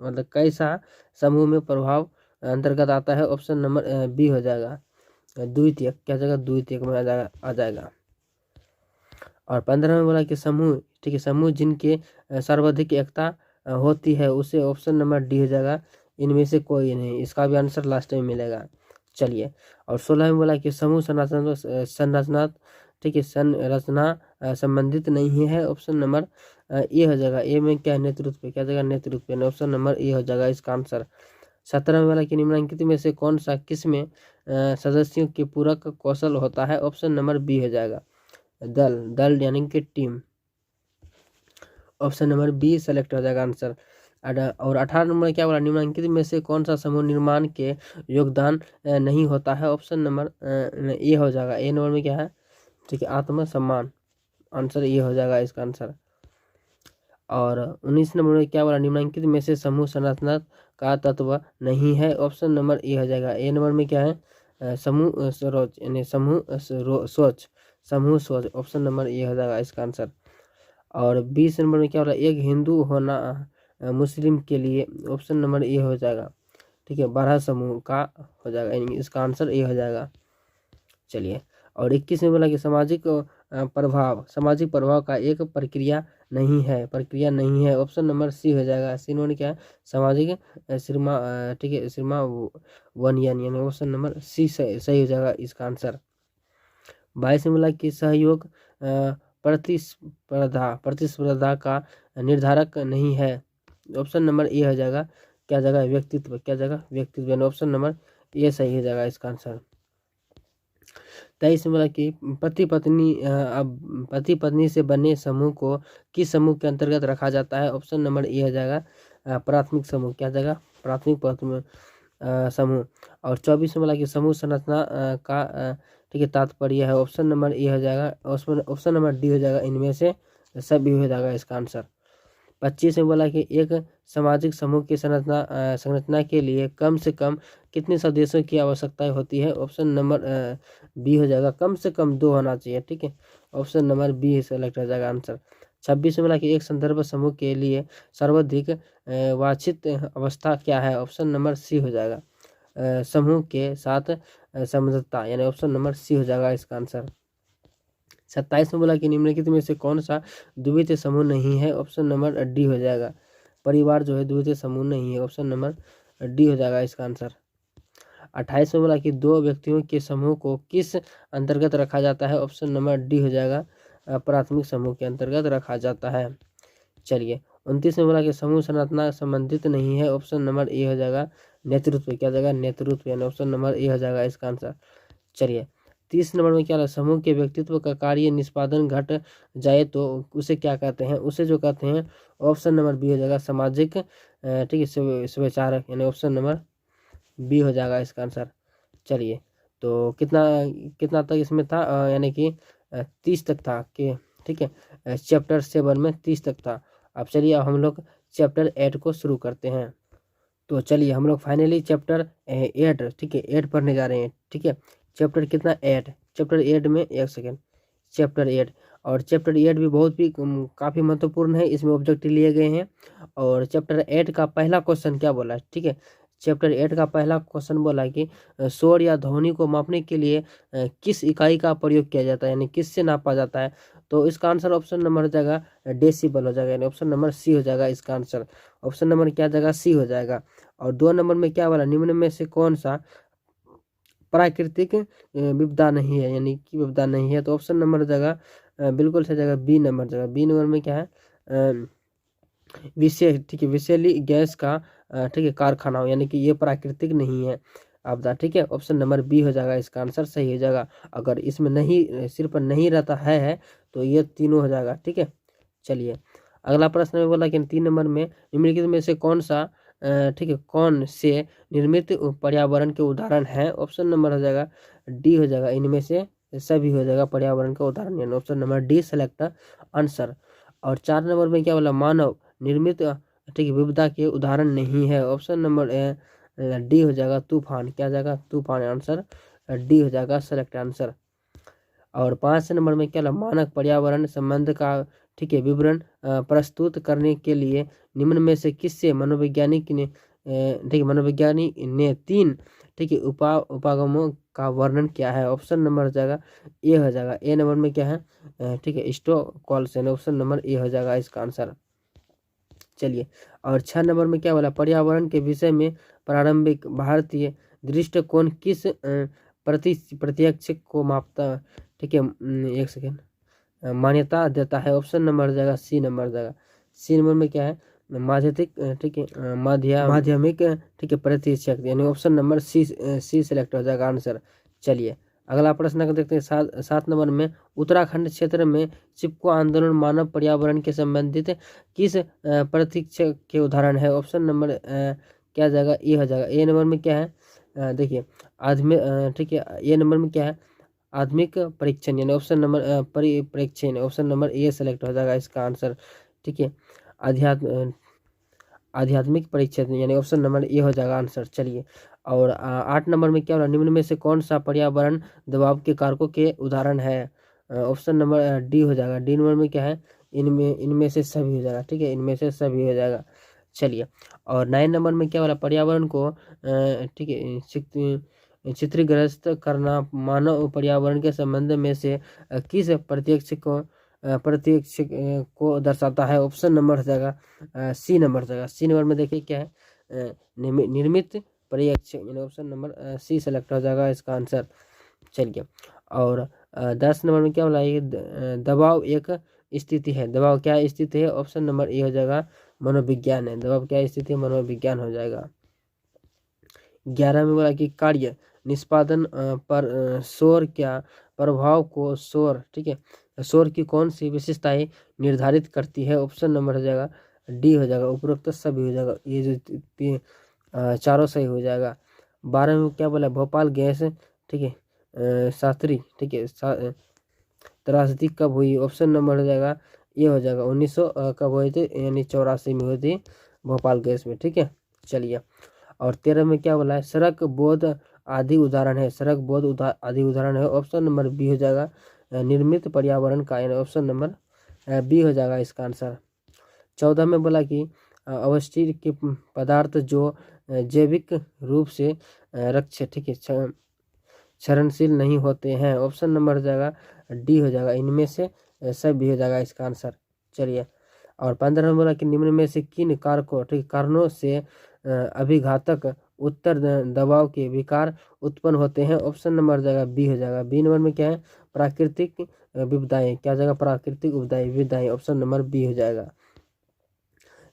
[SPEAKER 1] मतलब कैसा समूह में प्रभाव अंतर्गत आता है, ऑप्शन नंबर बी हो जाएगा, द्वितीयक, क्या जाएगा, द्वितीयक में आ जाएगा। और 15 में बोला कि समूह, ठीक है, समूह जिनके सर्वाधिक एकता होती है उसे, ऑप्शन नंबर डी हो जाएगा, इनमें से कोई नहीं, इसका भी आंसर लास्ट में मिलेगा। चलिए और 16 में बोला कि समूह संरचना, ठीक है, संरचना संबंधित नहीं है, ऑप्शन नंबर ए हो जाएगा। ए में क्या, नेतृत्व, क्या जाएगा, नेतृत्व, ऑप्शन नंबर ए हो जाएगा इसका आंसर। 17 में बोला कि निम्नलिखित में से कौन सा किस में सदस्यों के पूरक कौशल होता है, ऑप्शन नंबर बी हो जाएगा, दल यानी कि team, option number B select हो जाएगा आंसर। और 18 नंबर क्या बोला, निम्नलिखित में से कौन सा समूह निर्माण के योगदान नहीं होता है, ऑप्शन नंबर ए हो जाएगा। ए नंबर में क्या है, ठीक है, आत्मसम्मान, आंसर ये हो जाएगा इसका आंसर। और 19 नंबर में क्या बोला, निम्नलिखित में से समूह संरचना का तत्व नहीं है। ऑप्शन नंबर ए हो जाएगा। ए नंबर में क्या है, समूह स्वरोच यानी समूह सोच, समूह सोच। ऑप्शन नंबर ए हो जाएगा इसका आंसर। और 20 नंबर में क्या बोला, एक हिंदू होना मुस्लिम के लिए। ऑप्शन नंबर ए हो जाएगा। ठीक है, 12 समूह का हो जाएगा, यानी इसका आंसर ए हो जाएगा। चलिए, और 21 में बोला कि सामाजिक प्रभाव का एक प्रक्रिया नहीं है। ऑप्शन नंबर सी हो जाएगा। सी नंबर क्या है, सामाजिक श्रीमा, ठीक है, श्रीमा वनियन, यानी ऑप्शन नंबर सी सही हो जाएगा इसका आंसर। 22 में बोला कि सहयोग प्रतिस्पर्धा का निर्धारक नहीं है। ऑप्शन नंबर ए हो जाएगा। क्या जगह, व्यक्तित्व, क्या जगह, व्यक्तित्व। ऑप्शन नंबर ए सही हो जाएगा इसका आंसर। 23 में बोला कि पति पत्नी से बने समूह को किस समूह के अंतर्गत रखा जाता है। ऑप्शन नंबर ए हो जाएगा, प्राथमिक समूह। क्या जगह, प्राथमिक समूह। और 24 में बोला कि समूह संरचना का ठीक है तात्पर्य है। ऑप्शन नंबर ए हो जाएगा। ऑप्शन नंबर डी हो जाएगा, इनमें से सभी हो जाएगा इसका आंसर। 25 में बोला कि एक सामाजिक समूह की संरचना के लिए कम से कम कितने सदस्यों की आवश्यकता होती है। ऑप्शन नंबर बी हो जाएगा, कम से कम 2 होना चाहिए। ठीक है, ऑप्शन नंबर बी सेलेक्ट हो जाएगा आंसर। 26 में बोला कि एक संदर्भ समूह के लिए सर्वाधिक वांछित अवस्था क्या है। ऑप्शन नंबर सी हो जाएगा, समूह के साथ समझौता, यानी ऑप्शन नंबर सी हो जाएगा इसका आंसर। 27 में बोला कि निम्नलिखित में से कौन सा द्वितीय समूह नहीं है। ऑप्शन नंबर डी हो जाएगा, परिवार जो है द्वितीय समूह नहीं है। ऑप्शन नंबर डी हो जाएगा इसका आंसर। 28 में बोला कि 2 व्यक्तियों के समूह को किस अंतर्गत रखा जाता है। ऑप्शन नंबर डी हो जाएगा, प्राथमिक समूह के अंतर्गत रखा जाता है। चलिए, 29 में बोला कि समूह संरचना संबंधित नहीं है। ऑप्शन नंबर ए हो जाएगा, नेतृत्व। क्या जाएगा, नेतृत्व, यानी ऑप्शन नंबर ए हो जाएगा इसका आंसर। चलिए, 30 नंबर में क्या है, समूह के व्यक्तित्व का कार्य निष्पादन घट जाए तो उसे क्या कहते हैं। उसे जो कहते हैं, ऑप्शन नंबर बी हो जाएगा, सामाजिक ठीक है सुविचारक, यानी ऑप्शन नंबर बी हो जाएगा इसका आंसर। चलिए, तो कितना तक इसमें था, यानी कि 30 तक था कि ठीक है, चैप्टर 7 में 30 तक था। अब चलिए, अब हम लोग चैप्टर 8 को शुरू करते हैं। तो चलिए, हम लोग फाइनली चैप्टर 8 ठीक है 8 पढ़ने जा रहे हैं। ठीक है, चैप्टर कितना, 8। चैप्टर 8 में एक सेकेंड, चैप्टर 8, और चैप्टर 8 भी बहुत भी काफ़ी महत्वपूर्ण है। इसमें ऑब्जेक्टिव लिए गए हैं। और चैप्टर 8 का पहला क्वेश्चन क्या बोला है, ठीक है, चैप्टर 8 का पहला क्वेश्चन बोला है कि शोर या ध्वनि को मापने के लिए किस इकाई का प्रयोग किया जाता है, यानी किससे नापा जाता है। तो इसका आंसर ऑप्शन नंबर हो जाएगा, डेसिबल हो जाएगा, यानी ऑप्शन नंबर सी हो जाएगा इसका आंसर। ऑप्शन नंबर क्या जाएगा, सी हो जाएगा। और 2 नंबर में क्या बोला, निम्न में से कौन सा प्राकृतिक विपदा नहीं है, यानी कि विपदा नहीं है। तो ऑप्शन नंबर हो जाएगा बिल्कुल सही जाएगा, बी नंबर जाएगा। बी नंबर में क्या है, विषय, ठीक है, विषैली गैस का ठीक है कारखाना हो, यानी कि ये प्राकृतिक नहीं है आपदा। ठीक है, ऑप्शन नंबर बी हो जाएगा इसका आंसर, सही हो जाएगा। अगर इसमें नहीं, सिर्फ नहीं रहता है तो ये तीनों हो जाएगा। ठीक है, चलिए, अगला प्रश्न में बोला कि 3 नंबर में निम्नलिखित में से कौन सा ठीक है कौन से निर्मित पर्यावरण के उदाहरण है। ऑप्शन नंबर हो जाएगा डी हो जाएगा, इनमें से सभी हो जाएगा पर्यावरण का उदाहरण, यानी option number D select answer. और 4 नंबर में क्या बोला, मानव निर्मित ठीक है विपदा के उदाहरण नहीं है। ऑप्शन नंबर डी हो जाएगा, तूफान। क्या जाएगा, तूफान, आंसर डी हो जाएगा सेलेक्ट आंसर। और 5 नंबर में क्या, मानक पर्यावरण संबंध का ठीक है विवरण प्रस्तुत करने के लिए निम्न में से किससे मनोवैज्ञानिक ने ठीक है मनोवैज्ञानिक ने 3 ठीक है उपागमों का वर्णन किया है। ऑप्शन नंबर हो जाएगा ए हो जाएगा। ए नंबर में क्या है, ठीक है स्टोकहोल्म, ऑप्शन नंबर ए हो जाएगा इसका आंसर। चलिए, और 6 नंबर में क्या बोला, पर्यावरण के विषय में प्रारंभिक भारतीय दृष्टिकोण किस प्रत्यक्ष को मापता, ठीक है एक सेकेंड मान्यता देता है। ऑप्शन नंबर हो जाएगा सी नंबर हो जाएगा। सी नंबर में क्या है, माध्यमिक ठीक है माध्यमिक ठीक है प्रत्यक्ष, यानी ऑप्शन नंबर सी सेलेक्ट हो जाएगा आंसर। चलिए, अगला प्रश्न को देखते हैं। 7 नंबर में उत्तराखंड क्षेत्र में चिपको आंदोलन मानव पर्यावरण के संबंधित किस प्रत्यक्ष के उदाहरण है। ऑप्शन नंबर क्या जाएगा, ए हो जाएगा। ए नंबर में क्या है, देखिए आदमी ठीक है, ए नंबर में क्या है, आधुनिक परीक्षण यानी ऑप्शन नंबर परिप्रेक्षण, ऑप्शन नंबर ए सेलेक्ट हो जाएगा इसका आंसर। ठीक है, आध्यात्मिक परीक्षण यानी ऑप्शन नंबर ए हो जाएगा आंसर। चलिए, और 8 नंबर में क्या हो रहा है, निम्न में से कौन सा पर्यावरण दबाव के कारकों के उदाहरण है? ऑप्शन नंबर डी हो जाएगा। डी नंबर में क्या है, इनमें से सभी हो जाएगा। ठीक है, इनमें से सभी हो जाएगा। चलिए, और 9 नंबर में क्या हो रहा है, पर्यावरण को ठीक है चित्रग्रस्त करना मानव पर्यावरण के संबंध में से किस प्रत्यक्ष को दर्शाता है? ऑप्शन नंबर हो जाएगा सी नंबर हो जाएगा। सी नंबर में देखिए क्या है, निर्मित प्रत्यक्ष यानी ऑप्शन नंबर सी सेलेक्ट हो जाएगा इसका आंसर। चलिए, और 10 नंबर में क्या बोला, ये दबाव एक स्थिति है। दबाव क्या स्थिति है? ऑप्शन नंबर ए हो जाएगा मनोविज्ञान है। दबाव क्या स्थिति है? मनोविज्ञान हो जाएगा। 11 में बोला कि कार्य निष्पादन पर शोर क्या प्रभाव को शोर, ठीक है, शोर की कौन सी विशेषताएं निर्धारित करती है? ऑप्शन नंबर हो जाएगा डी हो जाएगा, उपरोक्त सभी हो जाएगा। ये जो चारों सही हो जाएगा। 12 में क्या बोला, भोपाल गैस, ठीक है, शास्त्री, ठीक है, त्रासदी कब हुई? ऑप्शन नंबर हो जाएगा ये हो जाएगा 1900 कब हुई थी, यानी 84 में हुई थी भोपाल गैस में। ठीक है, चलिए, और 13 में क्या बोला है, सड़क बोध आदि उदाहरण है। सड़क बोध आदि उदाहरण है। ऑप्शन नंबर बी हो जाएगा निर्मित पर्यावरण का, यानी ऑप्शन नंबर बी हो जाएगा इसका आंसर। 14 में बोला कि अवस्थित के पदार्थ जो जैविक रूप से ठीक है, क्षरणशील नहीं होते हैं। ऑप्शन नंबर हो जाएगा डी हो जाएगा, इनमें से सब भी हो जाएगा इसका आंसर। चलिए, और 15 में बोला कि निम्न में से किन कारकों, ठीक, कारणों से अभिघातक उत्तर दबाव के विकार उत्पन्न होते हैं? ऑप्शन नंबर हो जाएगा बी हो जाएगा। बी नंबर में क्या है, प्राकृतिक विपदाएं, क्या हो जाएगा, प्राकृतिक विपदाएं, ऑप्शन नंबर बी हो जाएगा।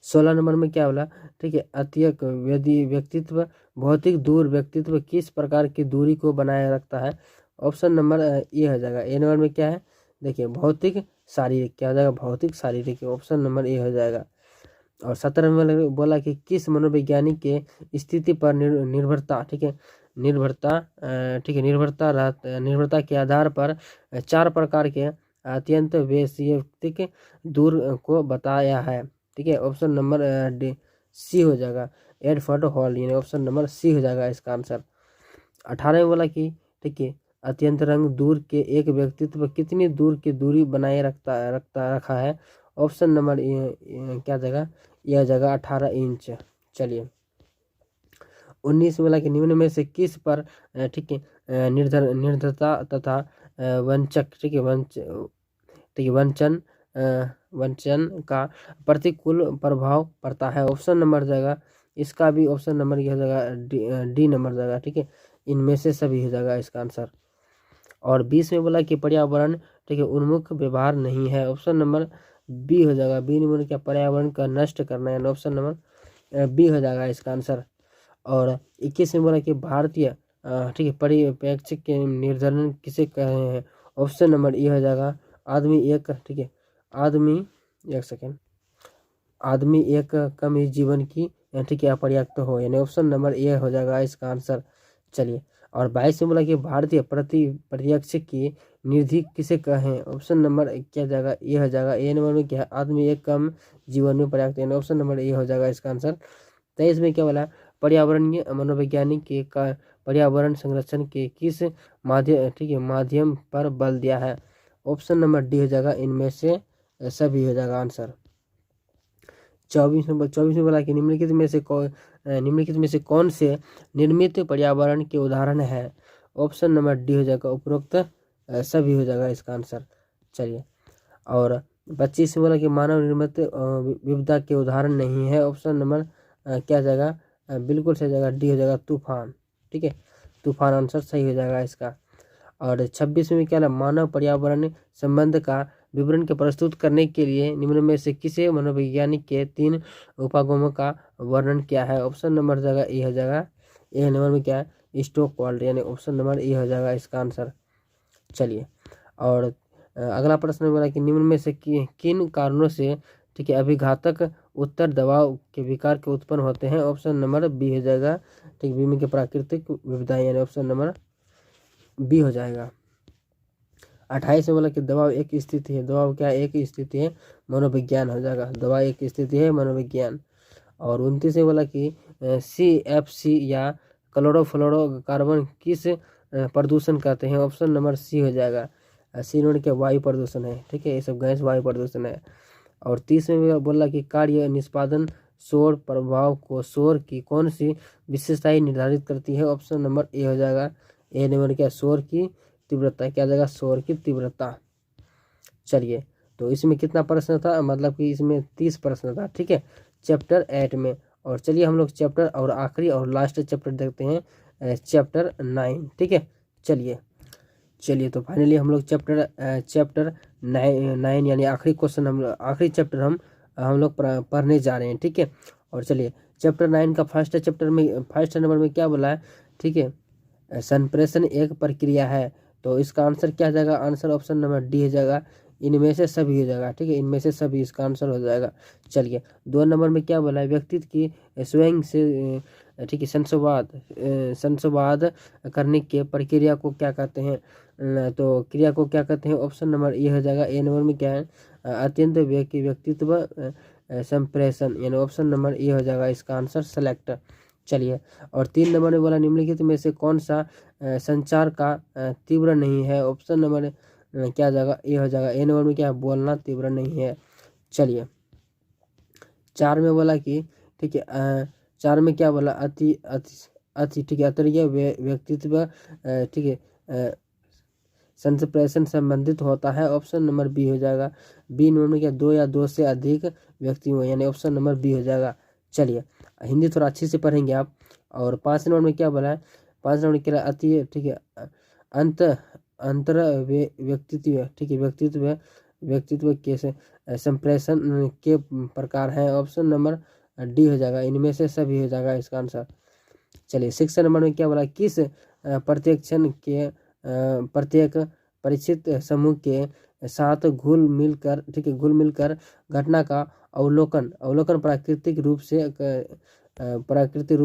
[SPEAKER 1] 16 नंबर में क्या बोला, ठीक है, अत्यक व्यक्तित्व भौतिक दूर व्यक्तित्व किस प्रकार की दूरी को बनाए रखता है? ऑप्शन नंबर ए हो जाएगा। ए नंबर में क्या है, देखिए, भौतिक शारीरिक, क्या हो जाएगा, भौतिक शारीरिक, ऑप्शन नंबर ए हो जाएगा। और 17 में बोला कि किस मनोवैज्ञानिक के स्थिति पर निर्भरता, ठीक है, ठीक है, निर्भरता के आधार पर 4 प्रकार के अत्यंत वैयक्तिक दूर को बताया है? ठीक है, ऑप्शन नंबर डी सी हो जाएगा, एडवर्ड हॉल, यानी ऑप्शन नंबर सी हो जाएगा इसका आंसर। 18 में बोला कि, ठीक है, अत्यंत रंग दूर के एक व्यक्तित्व कितनी दूर की दूरी बनाए रखा है? ऑप्शन नंबर क्या जगह, यह जगह 18 इंच। चलिए, 19 में बोला कि निम्न में से किस पर, ठीक है, निर्धरता तथा वंचक, ठीक है, वंचन का प्रतिकूल प्रभाव पड़ता है? ऑप्शन नंबर जाएगा इसका भी, ऑप्शन नंबर यह हो जाएगा डी नंबर जाएगा। ठीक है, इनमें से सभी हो जाएगा इसका आंसर। और 20 में बोला कि पर्यावरण, ठीक है, उन्मुख व्यवहार नहीं है। ऑप्शन नंबर बी हो जाएगा। बी नंबर क्या, पर्यावरण का नष्ट करना है, ऑप्शन नंबर बी हो जाएगा इसका आंसर। और 21 में बोला कि भारतीय, ठीक है, परिप्रेक्ष्य के निर्धारण किसे कह रहे हैं? ऑप्शन नंबर ए हो जाएगा आदमी एक, ठीक है, आदमी एक कम ही जीवन की, ठीक है, अपर्याप्त हो, यानी ऑप्शन नंबर ए हो जाएगा इसका आंसर। चलिए, और 22 में बोला कि भारतीय प्रत्यक्ष की निधि किसे कहें? ऑप्शन नंबर क्या जाएगा, ए हो जाएगा। ए नंबर में क्या है, आदमी एक कम जीवन में पर्याप्त, यानी ऑप्शन नंबर ए हो जाएगा इसका आंसर। 23 में क्या बोला, पर्यावरणीय मनोवैज्ञानिक के का पर्यावरण संरक्षण के किस माध्यम पर बल दिया है? ऑप्शन नंबर डी हो जाएगा, इनमें से सभी हो जाएगा आंसर। 24 में बोला कि निम्नलिखित में से कौन से निर्मित पर्यावरण के उदाहरण है? ऑप्शन नंबर डी हो जाएगा, उपरोक्त सभी हो जाएगा इसका आंसर। चलिए, और 25 में बोला कि मानव निर्मित विपदा के उदाहरण नहीं है। ऑप्शन नंबर क्या जाएगा, बिल्कुल सही जाएगा, डी हो जाएगा, तूफान। ठीक है, तूफान आंसर सही हो जाएगा इसका। और 26 में क्या है, मानव पर्यावरण संबंध का विवरण के प्रस्तुत करने के लिए निम्न में से किसी मनोवैज्ञानिक के 3 उपागमों का वर्णन किया है? ऑप्शन नंबर जाएगा ए हो जाएगा। ए नंबर में क्या है, स्टॉकहोल्म, यानी ऑप्शन नंबर ए हो जाएगा इसका आंसर। चलिए, और अगला प्रश्न बोला कि निम्न में से किन कारणों से, ठीक है, अभिघातक उत्तर दबाव के विकार के उत्पन्न होते हैं? ऑप्शन नंबर बी हो जाएगा। ठीक, बी में के प्राकृतिक विपदाएं, यानी ऑप्शन नंबर बी हो जाएगा। 28 में बोला कि दबाव एक स्थिति है, दबाव क्या एक स्थिति है, मनोविज्ञान हो जाएगा, दबाव एक स्थिति है, मनोविज्ञान। और 29 में बोला कि CFC या क्लोरोफ्लोरोकार्बन किस प्रदूषण कहते हैं, ऑप्शन नंबर सी हो जाएगा। सी नोड के वायु प्रदूषण है, ठीक है, ये सब गैस वायु प्रदूषण है। और 30 में भी बोला कि कार्य निष्पादन शोर प्रभाव को शोर की कौन सी विशेषताएं निर्धारित करती है, ऑप्शन नंबर ए हो जाएगा। ए नंबर क्या, शोर की तीव्रता, क्या जाएगा, शोर की तीव्रता। चलिए, तो इसमें कितना प्रश्न था, मतलब कि इसमें 30 प्रश्न था, ठीक है, चैप्टर 8 में। और चलिए हम लोग चैप्टर और आखिरी और लास्ट चैप्टर देखते हैं, चैप्टर 9, ठीक है। चलिए तो फाइनली हम लोग चैप्टर 9 यानी आखिरी क्वेश्चन, हम आखिरी चैप्टर हम लोग पढ़ने जा रहे हैं, ठीक है। और चलिए चैप्टर 9 का फर्स्ट नंबर में क्या बोला है, ठीक है, संप्रेषण एक प्रक्रिया है, तो इसका आंसर क्या जाएगा, आंसर ऑप्शन नंबर डी हो जाएगा, इनमें से सभी हो जाएगा, ठीक है, इनमें से सभी इसका आंसर हो जाएगा। चलिए 2 नंबर में क्या बोला है, व्यक्तित्व की स्वयं से, ठीक है, संसवाद करने के प्रक्रिया को क्या कहते हैं, तो क्रिया को क्या कहते हैं, ऑप्शन नंबर ए हो जाएगा। ए नंबर में क्या है, अत्यंत व्यक्तित्व संप्रेषण, यानी ऑप्शन नंबर ए हो जाएगा इसका आंसर सेलेक्ट। चलिए, और 3 नंबर में बोला निम्नलिखित में से कौन सा संचार का तीव्र नहीं है, ऑप्शन नंबर क्या जाएगा, ए हो जाएगा। ए नंबर में क्या है, बोलना तीव्र नहीं है। चलिए 4 में बोला कि, ठीक है, 4 में क्या बोला, अति ठीक है, अतरीय व्यक्तित्व, ठीक है, संप्रेषण संबंधित होता है, ऑप्शन नंबर बी हो जाएगा। बी नंबर में क्या, 2 या 2 से अधिक व्यक्तियों, यानी ऑप्शन नंबर बी हो जाएगा। चलिए हिंदी थोड़ा अच्छे से पढ़ेंगे आप। और 5 नंबर में क्या बोला है, 5 नंबर में क्या, अति, ठीक है, अंतर व्यक्तित्व, ठीक है, व्यक्तित्व के संप्रेषण के प्रकार हैं, ऑप्शन नंबर डी हो जाएगा, इनमें से सभी हो जाएगा इसका आंसर। चलिए 6 नंबर में क्या बोला, किस प्रत्यक्षण के प्रत्येक परिचित समूह के साथ घुल मिलकर घटना का अवलोकन प्राकृतिक रूप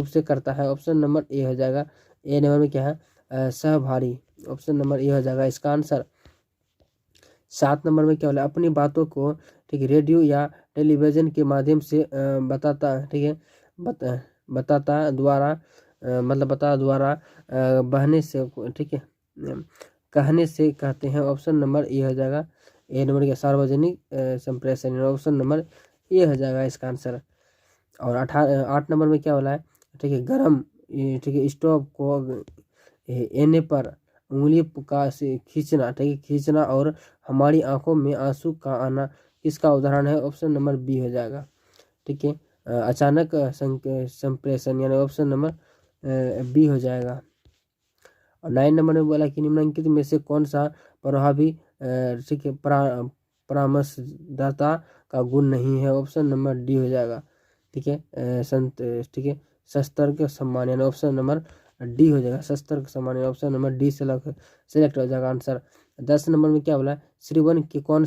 [SPEAKER 1] से करता है, ऑप्शन नंबर ए हो जाएगा। ए नंबर में क्या है, सहभारी, ऑप्शन नंबर ए हो जाएगा इसका आंसर। 7 नंबर में क्या बोला, अपनी बातों को, ठीक है, रेडियो या टेलीविजन के माध्यम से बताता, ठीक है, बताता द्वारा बहने से, ठीक है, कहने से कहते हैं, ऑप्शन नंबर ए हो जाएगा। ए नंबर का सार्वजनिक संप्रेषण, ऑप्शन नंबर ए हो जाएगा इसका आंसर। और 8 नंबर में क्या बोला है, ठीक है, गरम, ठीक है, स्टोव को एने पर उंगली का से खींचना, ठीक है, खींचना और हमारी आंखों में आंसू का आना किसका उदाहरण है, ऑप्शन नंबर बी हो जाएगा, ठीक है, अचानक संप्रेषण, यानी ऑप्शन नंबर बी हो जाएगा। और 9 नंबर में बोला कि निम्नलिखित में से कौन सा प्रभावी, ठीक है, परामर्शदाता का गुण नहीं है, ऑप्शन नंबर डी हो जाएगा, ठीक है, ठीक है, सतर्क सम्मान, यानी ऑप्शन नंबर डी हो जाएगा, सतर्क सम्मान, ऑप्शन नंबर डी सेलेक्ट हो जाएगा आंसर। 10 नंबर में क्या बोला, श्रीवन की कौन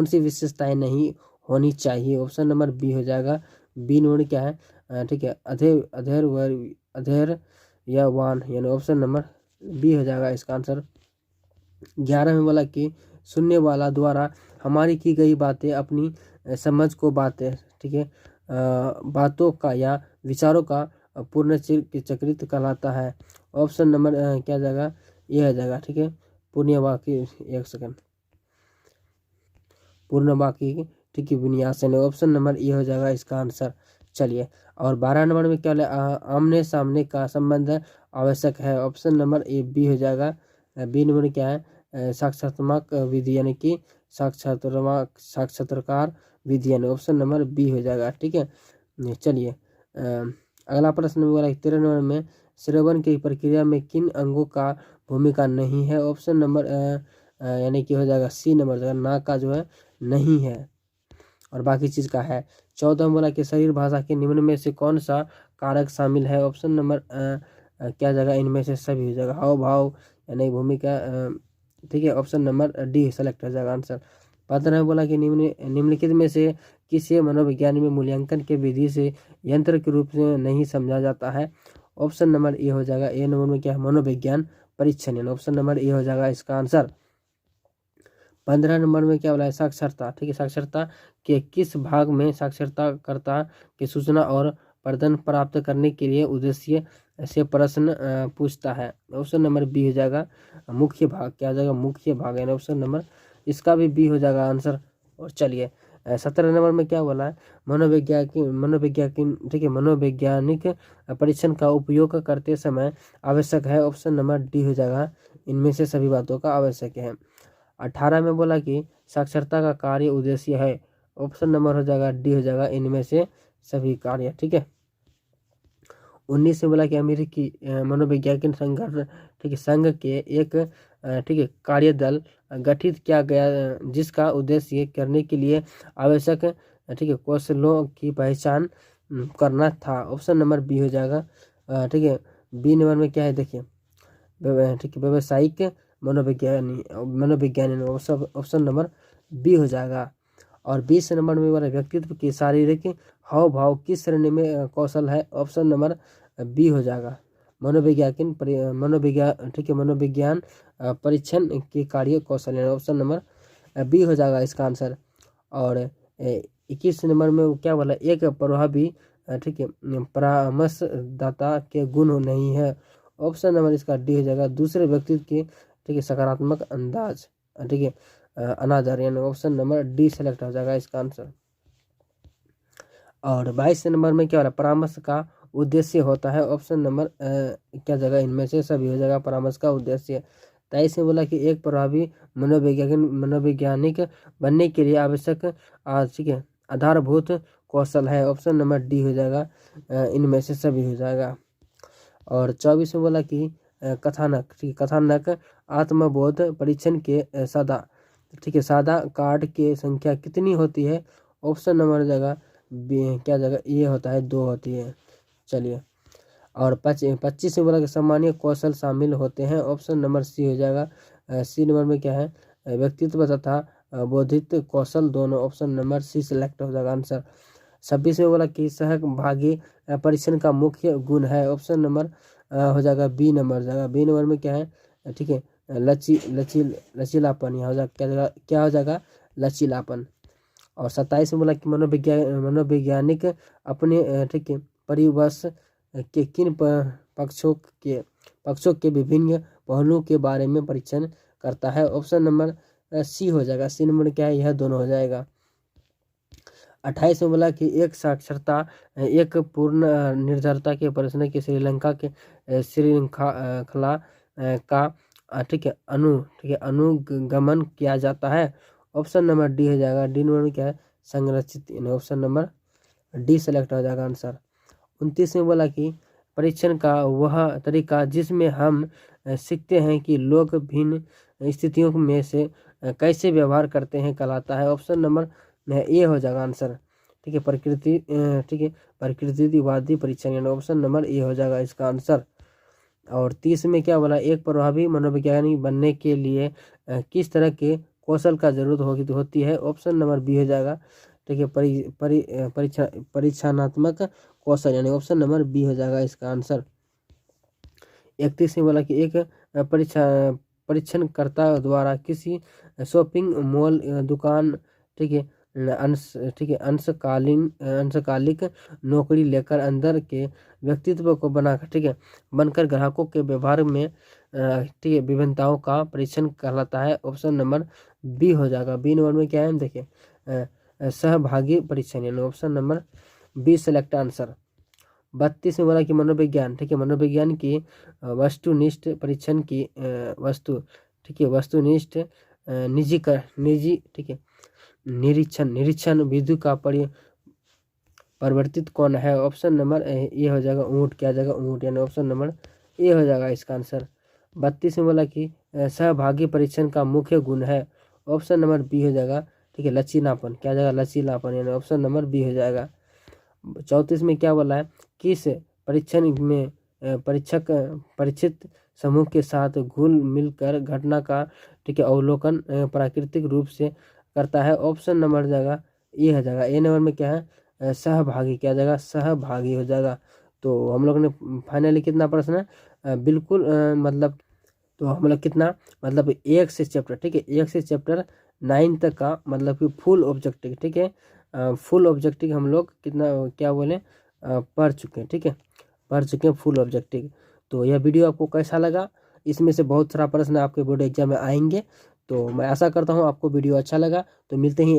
[SPEAKER 1] सी विशेषताएं नहीं होनी चाहिए, ऑप्शन नंबर बी हो जाएगा। बी नंबर क्या है, ठीक है, अधैर्य या वान, यानी ऑप्शन नंबर बी हो जाएगा इसका आंसर। 11 में बोला कि सुनने वाला द्वारा हमारी की गई बातें अपनी समझ को बातें, ठीक है, बातों का या विचारों का पूर्ण चक्रित कहलाता है, ऑप्शन नंबर क्या जाएगा, ये हो जाएगा, ठीक है, पूर्ण वाक्य, एक सेकंड, पूर्ण वाक्य, ठीक है, विन्यास, यानी ऑप्शन नंबर ए हो जाएगा इसका आंसर। चलिए, और 12 नंबर में क्या आमने सामने का संबंध आवश्यक है, ऑप्शन नंबर ए बी हो जाएगा। बी नंबर क्या है, साक्षात्मक विधि, यानी कि साक्षात्कार विधि, यानी ऑप्शन नंबर बी हो जाएगा, ठीक है। चलिए अगला प्रश्न में बोला 13 नंबर में श्रवण की प्रक्रिया में किन अंगों का भूमिका नहीं है, ऑप्शन नंबर यानी कि हो जाएगा सी नंबर, नाक का जो है नहीं है और बाकी चीज का है। 14 में बोला कि शरीर भाषा के निम्न में से कौन सा कारक शामिल है, ऑप्शन नंबर क्या जाएगा, इनमें से सभी हो जाएगा, हाव भाव, यानी भूमिका, ठीक है, ऑप्शन नंबर डी सेलेक्ट हो जाएगा आंसर। 15 में बोला कि निम्नलिखित में से किसी मनोविज्ञान में मूल्यांकन के विधि से यंत्र के रूप में नहीं समझा जाता है, ऑप्शन नंबर ए हो जाएगा। ए नंबर में क्या है, मनोविज्ञान परीक्षण, यानी ऑप्शन नंबर ए हो जाएगा इसका आंसर। 15 नंबर में क्या बोला है, साक्षरता। ठीक है, साक्षरता के किस भाग में साक्षरताकर्ता की सूचना और प्रदान प्राप्त करने के लिए उद्देश्य से प्रश्न पूछता है। ऑप्शन नंबर बी हो जाएगा मुख्य भाग। क्या हो जाएगा, मुख्य भाग, यानी ऑप्शन नंबर इसका भी बी हो जाएगा आंसर। और चलिए 17 नंबर में क्या बोला है, ठीक है, मनोवैज्ञानिक परीक्षण का उपयोग करते समय आवश्यक है। ऑप्शन नंबर डी हो जाएगा, इनमें से सभी बातों का आवश्यक है। 18 में बोला कि साक्षरता का कार्य उद्देश्य है। ऑप्शन नंबर हो जाएगा डी हो जाएगा, इनमें से सभी कार्य। ठीक है। 19 में बोला कि अमेरिकी मनोवैज्ञानिक संघर्ष, ठीक है, संघ के एक ठीक है कार्यदल गठित किया गया जिसका उद्देश्य करने के लिए आवश्यक ठीक है कौशलों की पहचान करना था। ऑप्शन नंबर बी हो जाएगा। ठीक है, बी नंबर में क्या है देखिए, ठीक है, व्यवसायिक मनोविज्ञानी ऑप्शन नंबर बी हो जाएगा। और 20 नंबर में वाला व्यक्तित्व की शारीरिक हाव भाव किस श्रेणी में कौशल है। ऑप्शन नंबर बी हो जाएगा, मनोविज्ञान परीक्षण के कार्य कौशल है। ऑप्शन नंबर बी हो जाएगा इसका आंसर। और 21 नंबर में क्या बोला, एक प्रभावी ठीक है परामर्शदाता के गुण नहीं है। ऑप्शन नंबर इसका डी हो जाएगा, दूसरे व्यक्ति के ठीक है सकारात्मक अंदाज, ठीक है अनादर, यानी ऑप्शन नंबर डी सेलेक्ट हो जाएगा इसका आंसर। और 22 नंबर में क्या हो रहा है, परामर्श का उद्देश्य होता है। ऑप्शन नंबर क्या जगह, इनमें से सभी हो जाएगा परामर्श का उद्देश्य। 23 में बोला कि एक प्रभावी मनोवैज्ञानिक बनने के लिए आवश्यक ठीक है आधारभूत कौशल है। ऑप्शन नंबर डी हो जाएगा, इनमें से सभी हो जाएगा। और 24 में बोला कि कथानक, ठीक है, कथानक आत्मबोध परीक्षण के सादा, ठीक है, सादा कार्ड की संख्या कितनी होती है। ऑप्शन नंबर जगह क्या जगह ये होता है, 2 होती है। चलिए, और 25 में बोला कि सामान्य कौशल शामिल होते हैं। ऑप्शन नंबर सी हो जाएगा। सी नंबर में क्या है, व्यक्तित्व तथा बौद्धिक कौशल दोनों। ऑप्शन नंबर सी सिलेक्ट हो जाएगा आंसर। 26 में बोला कि सहभागी परीक्षण का मुख्य गुण है। ऑप्शन नंबर हो जाएगा बी नंबर जाएगा। बी नंबर में क्या है, ठीक है लचीलापन, यहाँ हो जाएगा क्या हो जाएगा, लचीलापन। और 27 में बोला कि मनोवैज्ञानिक अपने ठीक है परिवेश के किन पक्षों के विभिन्न पहलुओं के बारे में परीक्षण करता है। ऑप्शन नंबर सी हो जाएगा। सी नंबर क्या है, यह दोनों हो जाएगा। 28 में बोला कि एक साक्षरता एक पूर्ण निर्धरता के प्रश्न की श्रीलंका के श्रृंखला का ठीक है अनुगमन किया जाता है। ऑप्शन नंबर डी हो जाएगा। डी नंबर में क्या है, संरचित, ऑप्शन नंबर डी सेलेक्ट हो जाएगा आंसर। 29 में बोला कि परीक्षण का वह तरीका जिसमें हम सीखते हैं कि लोग भिन्न स्थितियों में से कैसे व्यवहार करते हैं कहलाता है। ऑप्शन नंबर ए हो जाएगा आंसर। ठीक है, ठीक है प्रकृतिवादी परीक्षण, यानी ऑप्शन नंबर ए हो जाएगा इसका आंसर। और 30 में क्या बोला, एक प्रभावी मनोवैज्ञानिक बनने के लिए किस तरह के कौशल का जरूरत होती है। ऑप्शन नंबर बी हो जाएगा। ठीक है, परीक्षणात्मक कौशल, यानी ऑप्शन नंबर बी हो जाएगा इसका आंसर। 31 में बोला कि एक परीक्षणकर्ता द्वारा किसी शॉपिंग मॉल दुकान ठीक है अंशकालिक नौकरी लेकर अंदर के व्यक्तित्व को बनाकर ठीक है बनकर ग्राहकों के व्यवहार में ठीक है विभिन्नताओं का परीक्षण कहलाता है। ऑप्शन नंबर बी हो जाएगा। बी नंबर में क्या है देखिए, सहभागी परीक्षण, यानी option number B select answer. 32 में बोला कि मनोविज्ञान, ठीक है मनोविज्ञान की वस्तुनिष्ठ परीक्षण की वस्तुनिष्ठ निजी ठीक है निरीक्षण विधि का परिवर्तित कौन है। ऑप्शन नंबर ए हो जाएगा ऊँट, क्या जाएगा ऊँट, यानी ऑप्शन नंबर ए हो जाएगा इसका आंसर। 32 में बोला कि सहभागी परीक्षण का मुख्य गुण है। ऑप्शन नंबर बी हो जाएगा। ठीक है, लचीलापन, क्या जाएगा लचीलापन, यानी ऑप्शन नंबर बी हो जाएगा। 34 में क्या बोला है, किस परीक्षण में परीक्षित समूह के साथ घुल मिलकर घटना का ठीक है अवलोकन प्राकृतिक रूप से करता है। ऑप्शन नंबर जाएगा ए हो जाएगा। ए नंबर में क्या है, सहभागी, क्या जाएगा सहभागी हो जाएगा। तो हम लोग ने फाइनली कितना प्रश्न है, बिल्कुल मतलब तो हम लोग कितना मतलब 1 से चैप्टर ठीक है 1 से चैप्टर 9 तक का मतलब कि फुल ऑब्जेक्टिव, ठीक है, फुल ऑब्जेक्टिव हम लोग कितना क्या बोले पढ़ चुके हैं, ठीक है, पढ़ चुके हैं फुल ऑब्जेक्टिव। तो यह वीडियो आपको कैसा लगा? इसमें से बहुत सारा प्रश्न आपके बोर्ड एग्जाम में आएंगे, तो मैं आशा करता हूँ आपको वीडियो अच्छा लगा। तो मिलते हैं एक